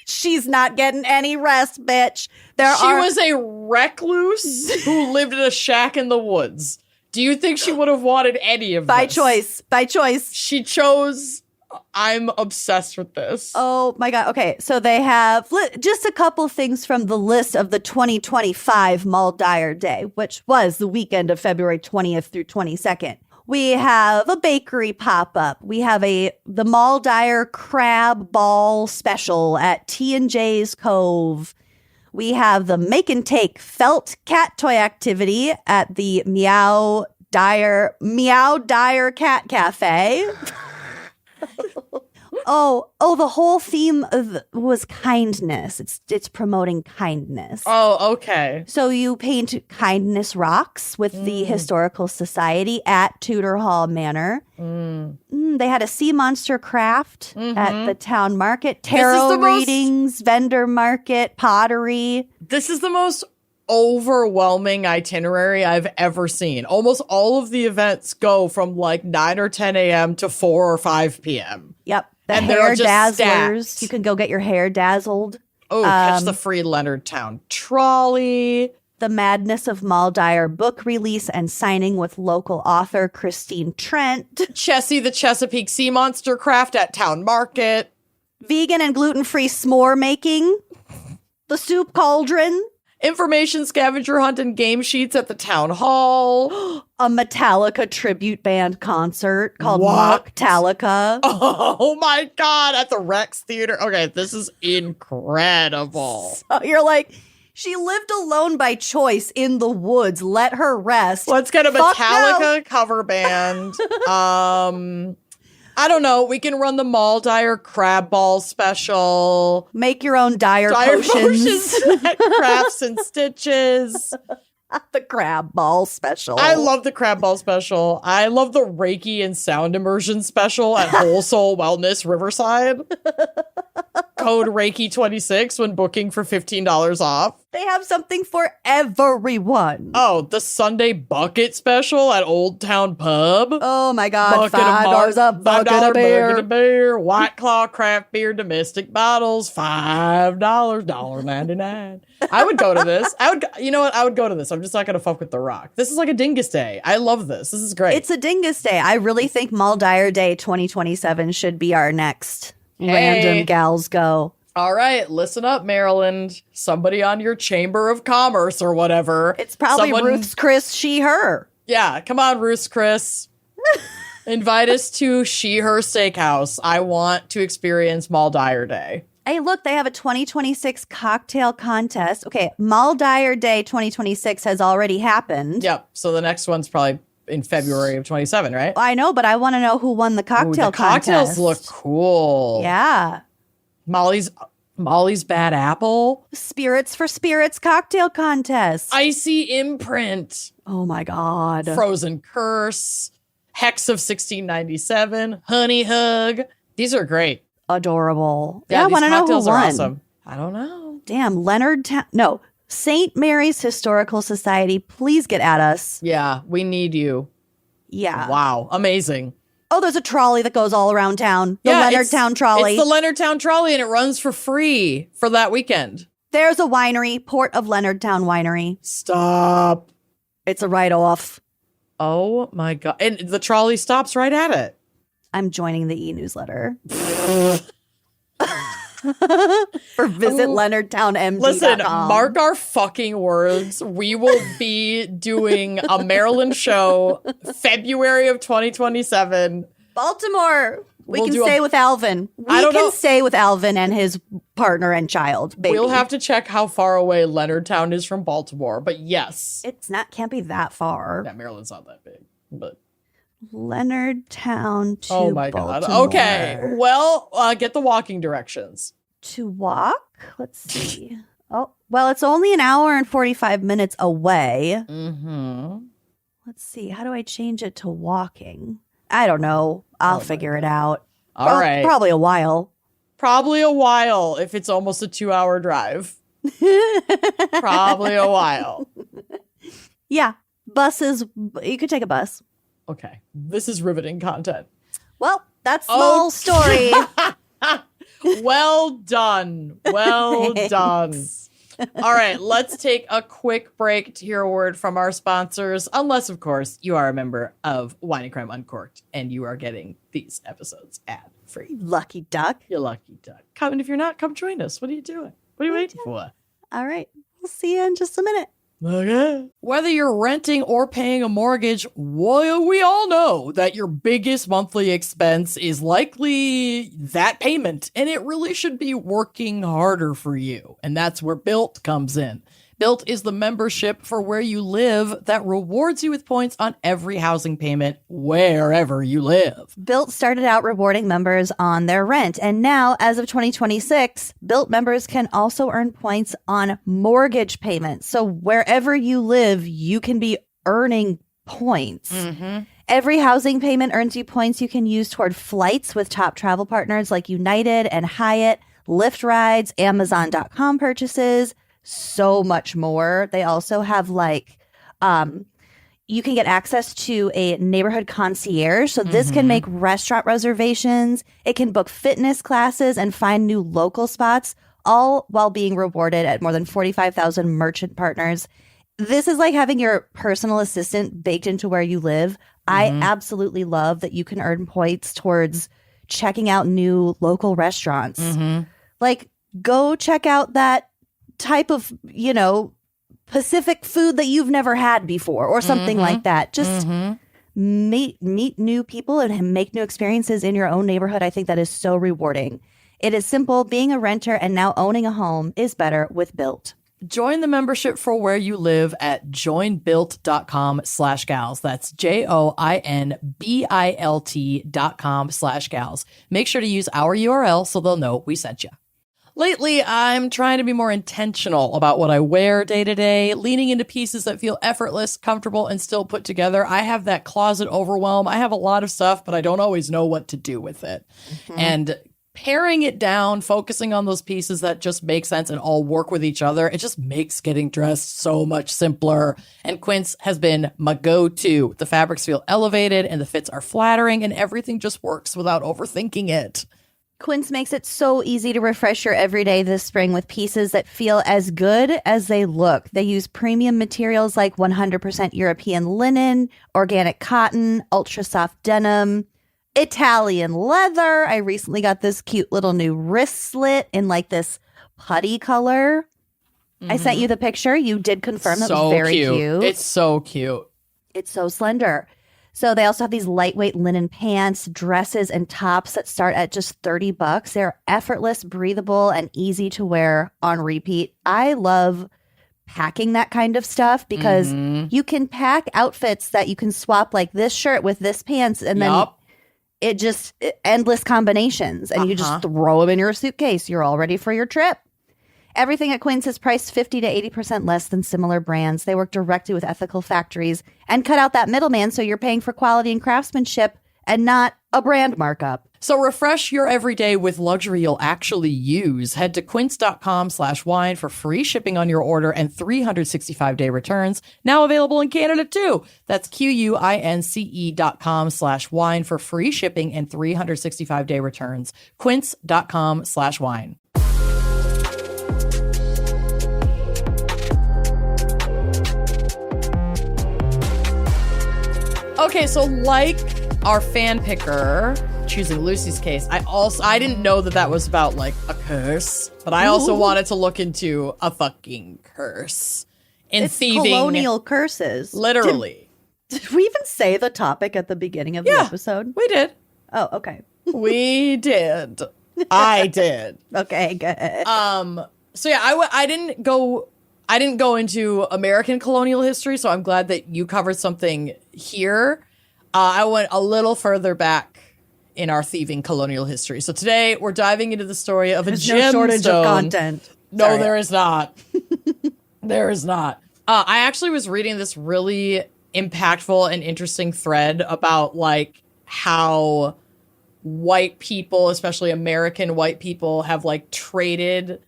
She's not getting any rest, bitch. She was a recluse who lived in a shack in the woods. Do you think she would have wanted any of by this? choice. By choice. She chose. I'm obsessed with this. Oh my God. Okay. So they have just a couple things from the list of the 2025 Moll Dyer Day, which was the weekend of February 20th through 22nd. We have a bakery pop-up. We have the Moll Dyer Crab Ball Special at T&J's Cove. We have the Make and Take felt cat toy activity at the Meow Dyer Cat Cafe. Oh, the whole theme was kindness. It's promoting kindness. Oh, okay. So you paint kindness rocks with the Historical Society at Tudor Hall Manor. They had a sea monster craft at the town market, tarot readings, vendor market, pottery. This is the most overwhelming itinerary I've ever seen. Almost all of the events go from like 9 or 10 a.m. to 4 or 5 p.m. Yep. The And they're hair just dazzlers. stacked. You can go get your hair dazzled. Oh, catch the free Leonardtown trolley. The Madness of Moll Dyer book release and signing with local author Christine Trent. Chessie the Chesapeake Sea Monster Craft at Town Market. Vegan and gluten-free s'more making. The soup cauldron. Information scavenger hunt and game sheets at the town hall. A Metallica tribute band concert called What? Mock-Tallica. Oh my God, at the Rex Theater. Okay, this is incredible. So you're like, she lived alone by choice in the woods. Let her rest. Let's get a Fuck Metallica cover band. I don't know. We can run the Moll Dyer Crab Ball special. Make your own Dyer Potions potions. at Crafts and Stitches. The crab ball special. I love the Crab Ball special. I love the Reiki and sound immersion special at Whole Soul Wellness Riverside. Code Reiki26 when booking for $15 off. They have something for everyone. Oh, the Sunday Bucket special at Old Town Pub. Oh my God. Bucket of $5 a bucket $5 of beer. bucket of beer. White Claw craft beer domestic bottles. $5. $1.99. I would go to this. You know what? I would go to this. I'm just not going to fuck with The Rock. This is like a dingus day. I love this. This is great. It's a dingus day. I really think Moll Dyer Day 2027 should be our next random gals go. All right, listen up, Maryland. Somebody on your Chamber of Commerce or whatever. It's probably Ruth's Chris, she, her. Yeah, come on, Ruth's Chris. Invite us to She Her Steakhouse. I want to experience Moll Dyer Day. Hey, look, they have a 2026 cocktail contest. Okay, Moll Dyer Day 2026 has already happened. Yep, so the next one's probably in February of 27, right? I know, but I want to know who won the cocktail contest. Cocktails look cool. Yeah. Molly's Bad Apple. Spirits for Spirits cocktail contest. Icy Imprint. Oh my God. Frozen Curse. Hex of 1697. Honey Hug. These are great. Adorable. Yeah, I these want to know who cocktails are won. awesome. I don't know. Damn, St. Mary's Historical Society, please get at us. Yeah, we need you. Yeah. Wow, amazing. Oh, there's a trolley that goes all around town. The Leonardtown trolley. It's the Leonardtown trolley, and it runs for free for that weekend. There's a winery, Port of Leonardtown Winery. Stop. It's a write-off. Oh my God. And the trolley stops right at it. I'm joining the e-newsletter. For visit LeonardtownMD.com. Listen, mark our fucking words. We will be doing a Maryland show February of 2027. Baltimore. We We'll can do stay with Alvin. I don't know. Stay with Alvin and his partner and child, baby. We'll have to check how far away Leonardtown is from Baltimore, but yes. Can't be that far. Yeah, Maryland's not that big, but Leonardtown to oh my God. Baltimore. Okay. Well, get the walking directions. To walk? Let's see. Oh, well, it's only an hour and 45 minutes away. Mm-hmm. Let's see. How do I change it to walking? I don't know. I'll figure it out. All right. Probably a while. Probably a while if it's almost a 2-hour drive. Probably a while. Yeah. buses. You could take a bus. Okay. This is riveting content. Well, that's Moll's story. Well done. Well done. All right, let's take a quick break to hear a word from our sponsors. Unless, of course, you are a member of Wine and Crime Uncorked and you are getting these episodes ad-free. Lucky duck. You lucky duck. Come, and if you're not, come join us. What are you doing? What are you waiting for? All right. We'll see you in just a minute. Okay. Whether you're renting or paying a mortgage, well, we all know that your biggest monthly expense is likely that payment, and it really should be working harder for you. And that's where Built comes in. Built is the membership for where you live that rewards you with points on every housing payment wherever you live. Built started out rewarding members on their rent. And now, as of 2026, Built members can also earn points on mortgage payments. So wherever you live, you can be earning points. Every housing payment earns you points you can use toward flights with top travel partners like United and Hyatt, Lyft rides, Amazon.com purchases, so much more. They also have like, you can get access to a neighborhood concierge. So this can make restaurant reservations. It can book fitness classes and find new local spots, all while being rewarded at more than 45,000 merchant partners. This is like having your personal assistant baked into where you live. I absolutely love that you can earn points towards checking out new local restaurants. Like, go check out that type of, Pacific food that you've never had before or something like that. Just meet new people and make new experiences in your own neighborhood. I think that is so rewarding. It is simple. Being a renter and now owning a home is better with Built. Join the membership for where you live at joinbuilt.com/gals. That's JOINBILT.com/gals. Make sure to use our URL so they'll know we sent you. Lately, I'm trying to be more intentional about what I wear day to day, leaning into pieces that feel effortless, comfortable, and still put together. I have that closet overwhelm. I have a lot of stuff, but I don't always know what to do with it. And paring it down, focusing on those pieces that just make sense and all work with each other, it just makes getting dressed so much simpler. And Quince has been my go-to. The fabrics feel elevated and the fits are flattering and everything just works without overthinking it. Quince makes it so easy to refresh your everyday this spring with pieces that feel as good as they look. They use premium materials like 100% European linen, organic cotton, ultra soft denim, Italian leather. I recently got this cute little new wrist slit in like this putty color. I sent you the picture. You did confirm that was very cute. It's so cute. It's so slender. So they also have these lightweight linen pants, dresses, and tops that start at just $30. They're effortless, breathable, and easy to wear on repeat. I love packing that kind of stuff because you can pack outfits that you can swap, like this shirt with this pants, and then endless combinations, and you just throw them in your suitcase. You're all ready for your trip. Everything at Quince is priced 50 to 80% less than similar brands. They work directly with ethical factories and cut out that middleman, so you're paying for quality and craftsmanship and not a brand markup. So refresh your everyday with luxury you'll actually use. Head to quince.com/wine for free shipping on your order and 365-day returns. Now available in Canada too. That's QUINCE.com/wine for free shipping and 365-day returns. Quince.com/wine. Okay, so like our fan picker choosing Lucy's case, I didn't know that was about like a curse, but I also wanted to look into a fucking curse in thieving. Colonial Curses. Literally. Did we even say the topic at the beginning of the episode? We did. Oh, okay. We did. I did. Okay, good. So yeah, I didn't go into American colonial history, so I'm glad that you covered something here. I went a little further back in our thieving colonial history. So today we're diving into the story of There's a gemstone. no shortage of content. No, Sorry. there is not. There is not. I actually was reading this really impactful and interesting thread about like how white people, especially American white people, have like traded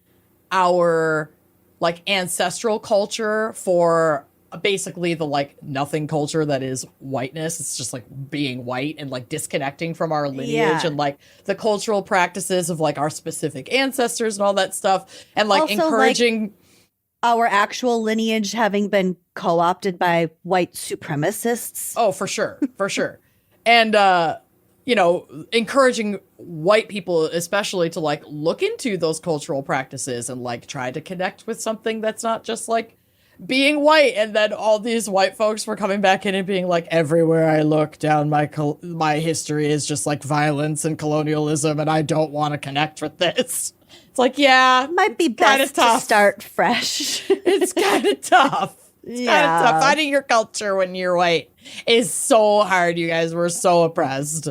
our like ancestral culture for basically the like nothing culture that is whiteness. It's just like being white and like disconnecting from our lineage and like the cultural practices of like our specific ancestors and all that stuff, and like Also, encouraging like, our actual lineage having been co-opted by white supremacists. Oh, for sure. For sure. And, you know, encouraging white people, especially to like look into those cultural practices and like try to connect with something that's not just like being white. And then all these white folks were coming back in and being like, everywhere I look down my history is just like violence and colonialism, and I don't want to connect with this. It's like, yeah, Might be best to start fresh. It's kind of tough. It's kind of tough. Finding your culture when you're white is so hard, you guys. We're so oppressed.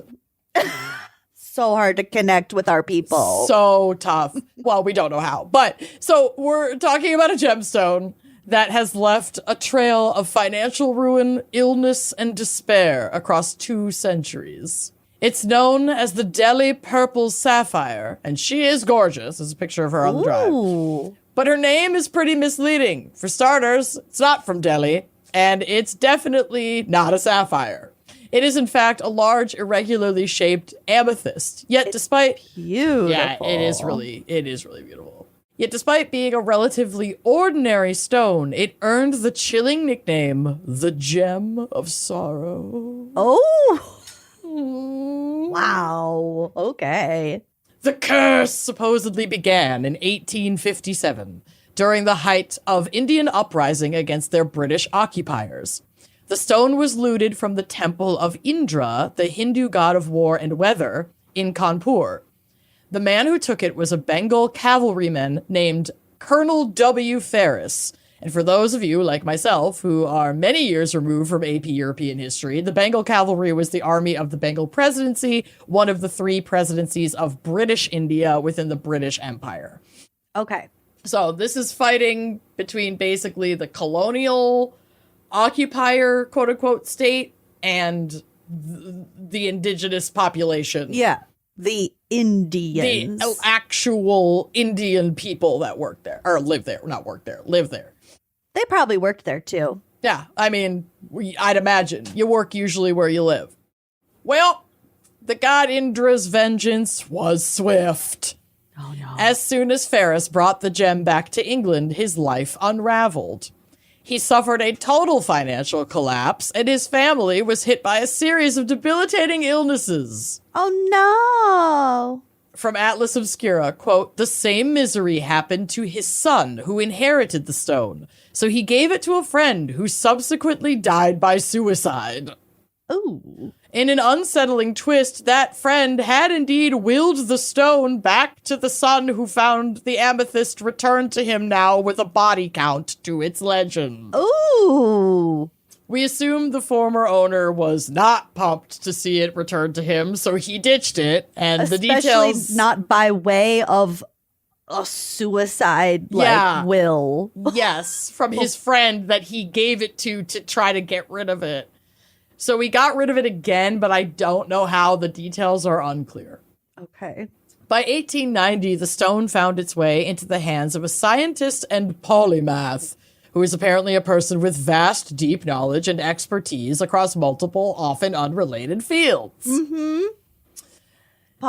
So hard to connect with our people. So tough. Well, we don't know how. But so we're talking about a gemstone that has left a trail of financial ruin, illness, and despair across 2 centuries. It's known as the Delhi Purple Sapphire, and she is gorgeous. There's a picture of her on the drive. But her name is pretty misleading. For starters, it's not from Delhi, and it's definitely not a sapphire. It is, in fact, a large, irregularly shaped amethyst. Yet, despite Beautiful. yeah, it is really beautiful. Yet, despite being a relatively ordinary stone, it earned the chilling nickname, the Gem of Sorrow. Oh. Wow. Okay. The curse supposedly began in 1857, during the height of Indian uprising against their British occupiers. The stone was looted from the temple of Indra, the Hindu god of war and weather, in Kanpur. The man who took it was a Bengal cavalryman named Colonel W. Ferris. And for those of you, like myself, who are many years removed from AP European history, the Bengal Cavalry was the army of the Bengal Presidency, one of the 3 presidencies of British India within the British Empire. Okay. So this is fighting between basically the colonial occupier, quote-unquote, state and the indigenous population. Yeah. The Indians. The actual Indian people that work there, or live there, not work there, live there. They probably worked there too. Yeah, I mean, I'd imagine. You work usually where you live. Well, the god Indra's vengeance was swift. Oh no. As soon as Ferris brought the gem back to England, his life unraveled. He suffered a total financial collapse, and his family was hit by a series of debilitating illnesses. Oh no. From Atlas Obscura, quote, the same misery happened to his son, who inherited the stone. So he gave it to a friend who subsequently died by suicide. Ooh. In an unsettling twist, that friend had indeed willed the stone back to the son who found the amethyst returned to him now with a body count to its legend. Ooh. We assume the former owner was not pumped to see it returned to him, so he ditched it, and Especially the details... not by way of a suicide, will. Yes, from his friend that he gave it to try to get rid of it. So we got rid of it again, but I don't know how. The details are unclear. Okay. By 1890, the stone found its way into the hands of a scientist and polymath, who is apparently a person with vast, deep knowledge and expertise across multiple, often unrelated fields. Mm-hmm.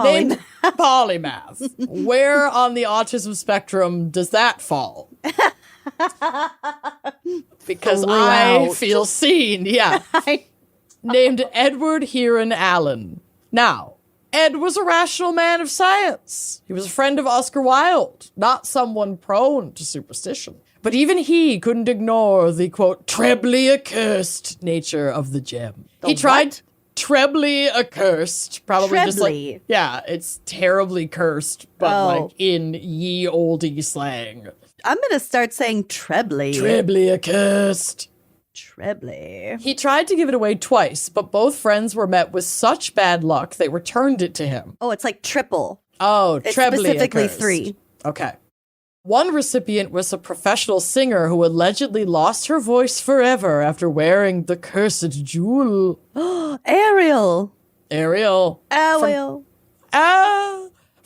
Named polymath. Where on the autism spectrum does that fall? Because I feel seen, yeah. Named Edward Heron Allen. Now, Ed was a rational man of science. He was a friend of Oscar Wilde, not someone prone to superstition. But even he couldn't ignore the, quote, trebly accursed nature of the gem. He tried trebly accursed, probably just like, yeah, it's terribly cursed, but like in ye olde slang. I'm going to start saying trebly. Trebly accursed. Trebly. He tried to give it away twice, but both friends were met with such bad luck they returned it to him. Oh, it's like triple. Oh, it's trebly specifically accursed. 3. Okay. One recipient was a professional singer who allegedly lost her voice forever after wearing the cursed jewel. Ariel. Ariel. Ariel.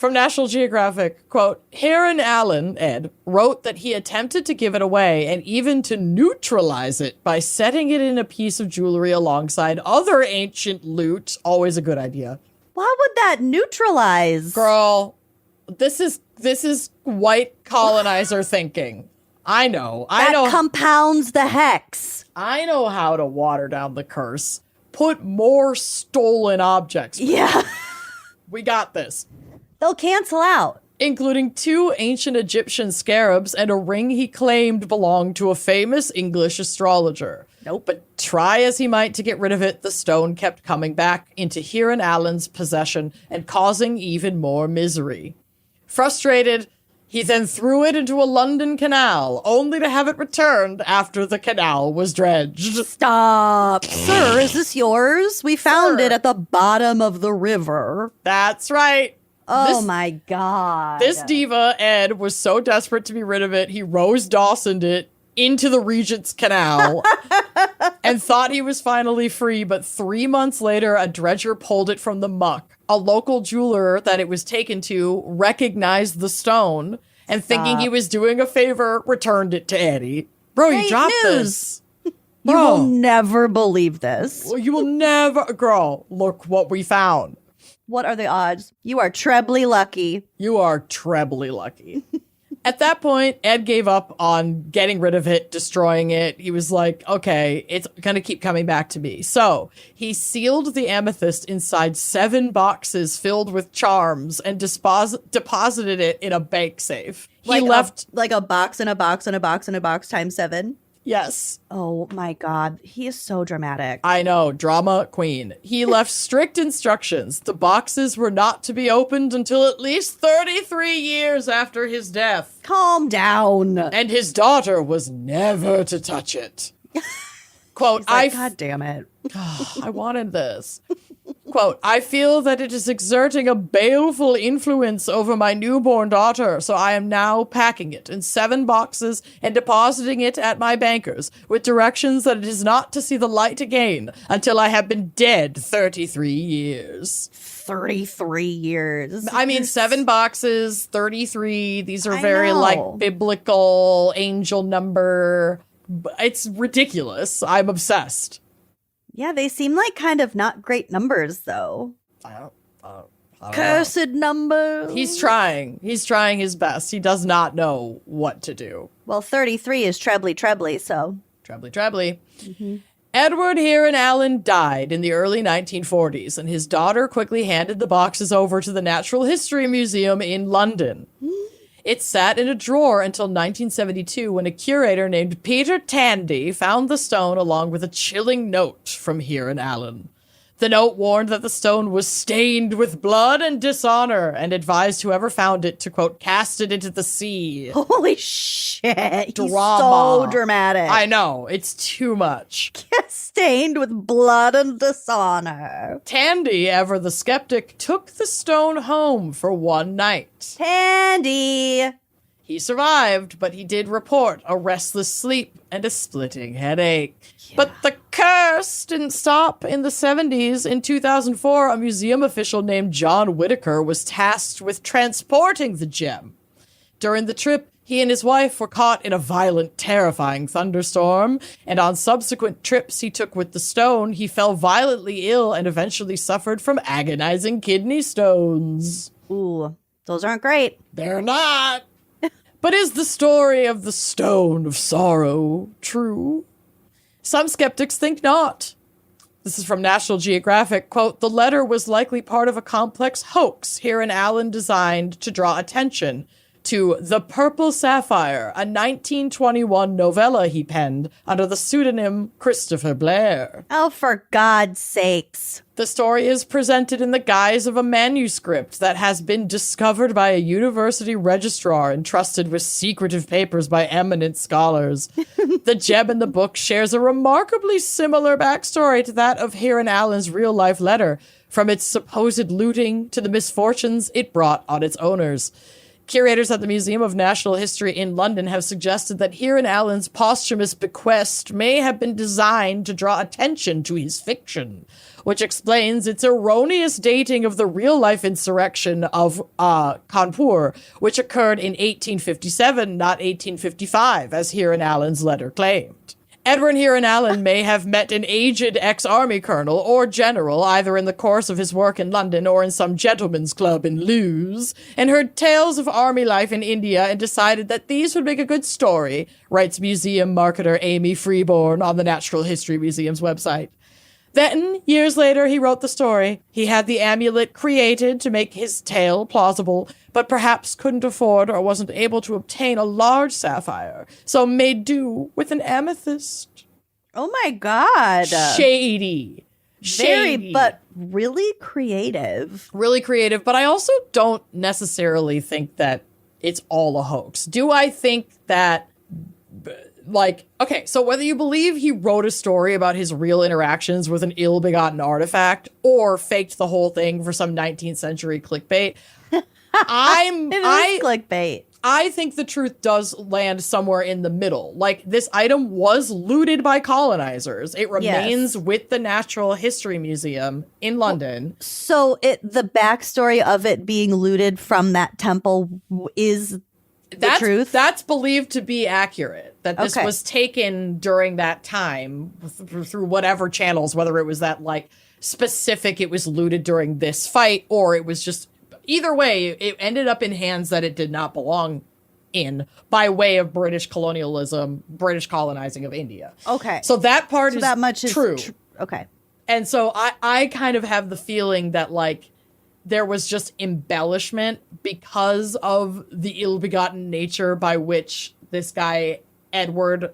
From National Geographic, quote, Heron Allen, Ed, wrote that he attempted to give it away and even to neutralize it by setting it in a piece of jewelry alongside other ancient loot. Always a good idea. Why would that neutralize? Girl, this is white colonizer thinking. I know. That compounds the hex. I know how to water down the curse. Put more stolen objects. Yeah. We got this. They'll cancel out. Including 2 ancient Egyptian scarabs and a ring he claimed belonged to a famous English astrologer. Nope. But try as he might to get rid of it, the stone kept coming back into Heron Allen's possession and causing even more misery. Frustrated, he then threw it into a London canal, only to have it returned after the canal was dredged. Stop. Sir, is this yours? We found Sir. it at the bottom of the river. That's right. Oh my God. This diva, Ed, was so desperate to be rid of it, he Rose Dawsoned it into the Regent's Canal and thought he was finally free, but 3 months later, a dredger pulled it from the muck. A local jeweler that it was taken to recognized the stone and thinking he was doing a favor, returned it to Eddie. Bro, you Great dropped news. this. You Bro. will never believe this. Well, you will never... Girl, look what we found. What are the odds? You are trebly lucky. You are trebly lucky. At that point, Ed gave up on getting rid of it, destroying it. He was like, okay, it's going to keep coming back to me. So he sealed the amethyst inside 7 boxes filled with charms and deposited it in a bank safe. He left... like a box and a box and a box and a box times 7. Yes. Oh my God. He is so dramatic. I know, drama queen. He left strict instructions. The boxes were not to be opened until at least 33 years after his death. Calm down. And his daughter was never to touch it. Quote, God damn it. I wanted this. Quote, I feel that it is exerting a baleful influence over my newborn daughter, so I am now packing it in 7 boxes and depositing it at my banker's, with directions that it is not to see the light again until I have been dead 33 years. 33 years. I mean, 7 boxes, 33. These are I very, know. like, biblical angel number. It's ridiculous. I'm obsessed. Yeah, they seem like kind of not great numbers, though. I don't Cursed numbers. He's trying. He's trying his best. He does not know what to do. Well, 33 is trebly, so. Trebly. Edward Heron Allen died in the early 1940s, and his daughter quickly handed the boxes over to the Natural History Museum in London. It sat in a drawer until 1972 when a curator named Peter Tandy found the stone along with a chilling note from Heron Allen. The note warned that the stone was stained with blood and dishonor and advised whoever found it to, quote, cast it into the sea. Holy shit. He's Drama. so dramatic. I know, it's too much. Stained with blood and dishonor. Tandy, ever the skeptic, took the stone home for one night. Tandy. He survived, but he did report a restless sleep and a splitting headache. Yeah. But the curse didn't stop in the 70s. In 2004, a museum official named John Whitaker was tasked with transporting the gem. During the trip, he and his wife were caught in a violent, terrifying thunderstorm, and on subsequent trips he took with the stone, he fell violently ill and eventually suffered from agonizing kidney stones. Ooh, those aren't great. They're not. But is the story of the Stone of Sorrow true? Some skeptics think not. This is from National Geographic. Quote, the letter was likely part of a complex hoax Heron Allen designed to draw attention to The Purple Sapphire, a 1921 novella he penned under the pseudonym Christopher Blair. Oh, for God's sakes. The story is presented in the guise of a manuscript that has been discovered by a university registrar entrusted with secretive papers by eminent scholars. The gem in the book shares a remarkably similar backstory to that of Heron Allen's real-life letter, from its supposed looting to the misfortunes it brought on its owners. Curators at the Museum of National History in London have suggested that Heron Allen's posthumous bequest may have been designed to draw attention to his fiction, which explains its erroneous dating of the real-life insurrection of Kanpur, which occurred in 1857, not 1855, as Heron Allen's letter claimed. Edward Heron Allen may have met an aged ex-army colonel or general either in the course of his work in London or in some gentleman's club in Lewes, and heard tales of army life in India and decided that these would make a good story, writes museum marketer Amy Freeborn on the Natural History Museum's website. Then, years later, he wrote the story. He had the amulet created to make his tale plausible, but perhaps couldn't afford or wasn't able to obtain a large sapphire, so made do with an amethyst. Oh my God. Shady. Very, but really creative. Really creative, but I also don't necessarily think that it's all a hoax. Do I think that... Like, okay, so whether you believe he wrote a story about his real interactions with an ill-begotten artifact or faked the whole thing for some 19th century clickbait, It is clickbait. I think the truth does land somewhere in the middle. Like, this item was looted by colonizers. It remains with the Natural History Museum in London. So the backstory of it being looted from that temple is... the truth? That's believed to be accurate. That this was taken during that time through whatever channels, whether it was that like specific, it was looted during this fight, or it was just either way, it ended up in hands that it did not belong in by way of British colonialism, British colonizing of India. Okay. So that part is that much true. Okay. And so I kind of have the feeling that like there was just embellishment because of the ill-begotten nature by which this guy, Edward,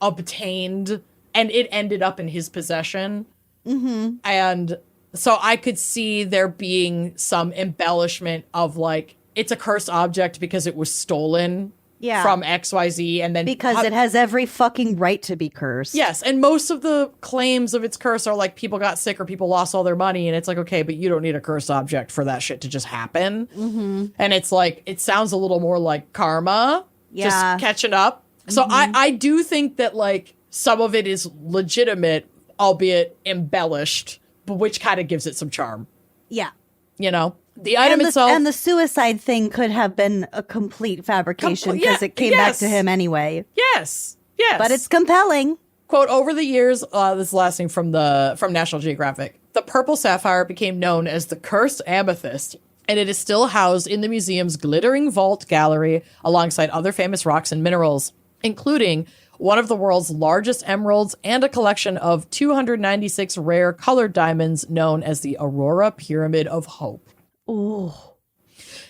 obtained, and it ended up in his possession. Mm-hmm. And so I could see there being some embellishment of like, it's a cursed object because it was stolen from XYZ, and then because it has every fucking right to be cursed. Yes, and most of the claims of its curse are like people got sick or people lost all their money, and it's like, okay, but you don't need a cursed object for that shit to just happen. Mm-hmm. And it's like, it sounds a little more like karma, just catching up. Mm-hmm. So I do think that like some of it is legitimate, albeit embellished, but which kind of gives it some charm. Yeah. You know? The item itself. And the suicide thing could have been a complete fabrication because it came back to him anyway. Yes. Yes. But it's compelling. Quote, over the years, this is last thing from National Geographic, the purple sapphire became known as the cursed amethyst, and it is still housed in the museum's glittering vault gallery alongside other famous rocks and minerals, including one of the world's largest emeralds and a collection of 296 rare colored diamonds known as the Aurora Pyramid of Hope. Ooh.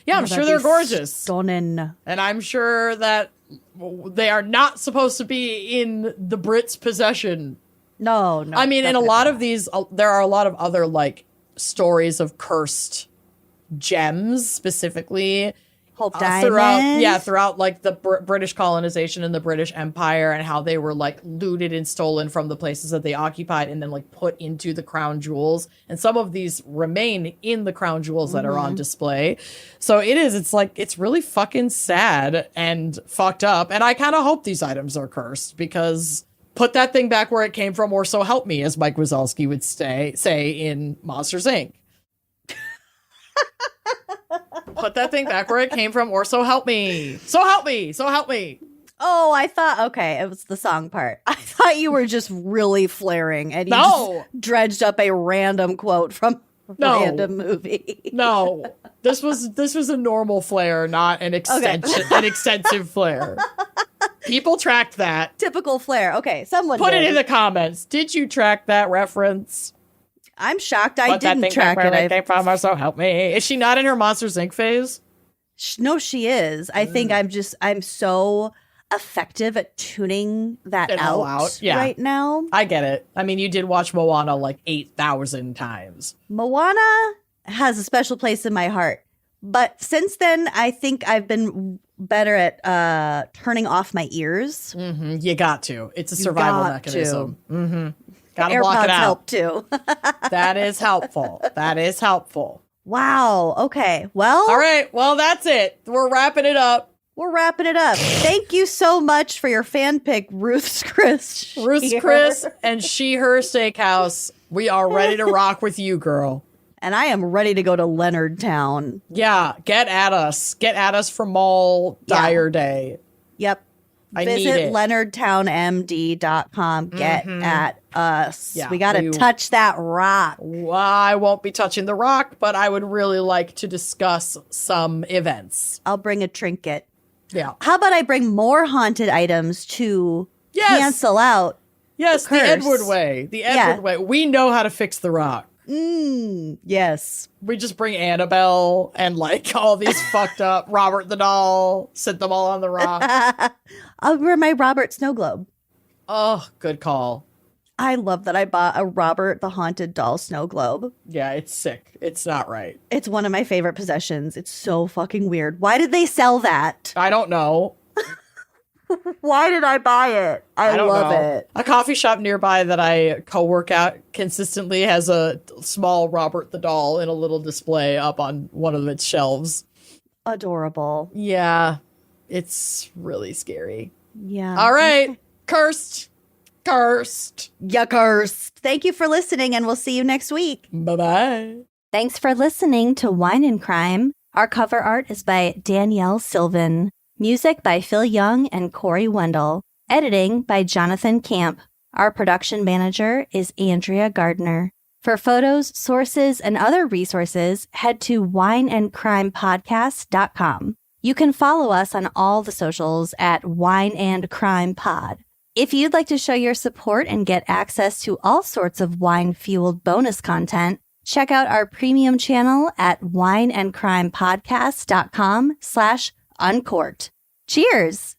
Yeah, I'm sure they're gorgeous. Stunning. And I'm sure that they are not supposed to be in the Brits' possession. No. I mean, in a lot of these, there are a lot of other, like, stories of cursed gems, specifically. Hope diamonds. Throughout, like, the British colonization and the British Empire, and how they were, like, looted and stolen from the places that they occupied and then, like, put into the crown jewels. And some of these remain in the crown jewels that are on display. So it's really fucking sad and fucked up. And I kind of hope these items are cursed, because put that thing back where it came from, or so help me, as Mike Wazowski would say in Monsters, Inc. Put that thing back where it came from, or so help me. So help me. So help me. Oh, I thought, okay, it was the song part. I thought you were just really flaring and you just dredged up a random quote from a random movie. No. This was a normal flare, not an extensive flare. People tracked that. Typical flare. Okay, someone put it in the comments. Did you track that reference? I'm shocked I didn't track it. So help me. Is she not in her Monsters, Inc. phase? No, she is. I think I'm so effective at tuning that out right now. I get it. I mean, you did watch Moana like 8,000 times. Moana has a special place in my heart. But since then, I think I've been better at turning off my ears. Mm-hmm. You got to. It's a survival mechanism. Mm-hmm. Gotta AirPods block it out. help too. That is helpful. That is helpful. Wow. Okay. Well. All right. Well, that's it. We're wrapping it up. We're wrapping it up. Thank you so much for your fan pick, Ruth's Chris. Ruth's Chris and She/Her Steakhouse. We are ready to rock with you, girl. And I am ready to go to Leonardtown. Yeah, get at us. Get at us for Moll Dyer Day. Yep. I need Visit it. leonardtownmd.com. Get at us. Yeah, we got to touch that rock. I won't be touching the rock, but I would really like to discuss some events. I'll bring a trinket. Yeah. How about I bring more haunted items to cancel out? Yes, the curse. Edward way. The Edward way. We know how to fix the rock. Yes. We just bring Annabelle and like all these fucked up Robert the Doll, sit them all on the rock. I'll wear my Robert snow globe. Oh, good call. I love that I bought a Robert the Haunted Doll snow globe. Yeah, it's sick. It's not right. It's one of my favorite possessions. It's so fucking weird. Why did they sell that? I don't know. Why did I buy it? I don't love know. it. A coffee shop nearby that I co-work at consistently has a small Robert the Doll in a little display up on one of its shelves. Adorable. Yeah, it's really scary. Yeah. All right. Cursed. Cursed. Ya cursed. Thank you for listening, and we'll see you next week. Bye-bye. Thanks for listening to Wine and Crime. Our cover art is by Danielle Sylvan. Music by Phil Young and Corey Wendell. Editing by Jonathan Camp. Our production manager is Andrea Gardner. For photos, sources, and other resources, head to wineandcrimepodcast.com. You can follow us on all the socials at Wine and Crime Pod. If you'd like to show your support and get access to all sorts of wine-fueled bonus content, check out our premium channel at wineandcrimepodcast.com/uncorked. Cheers!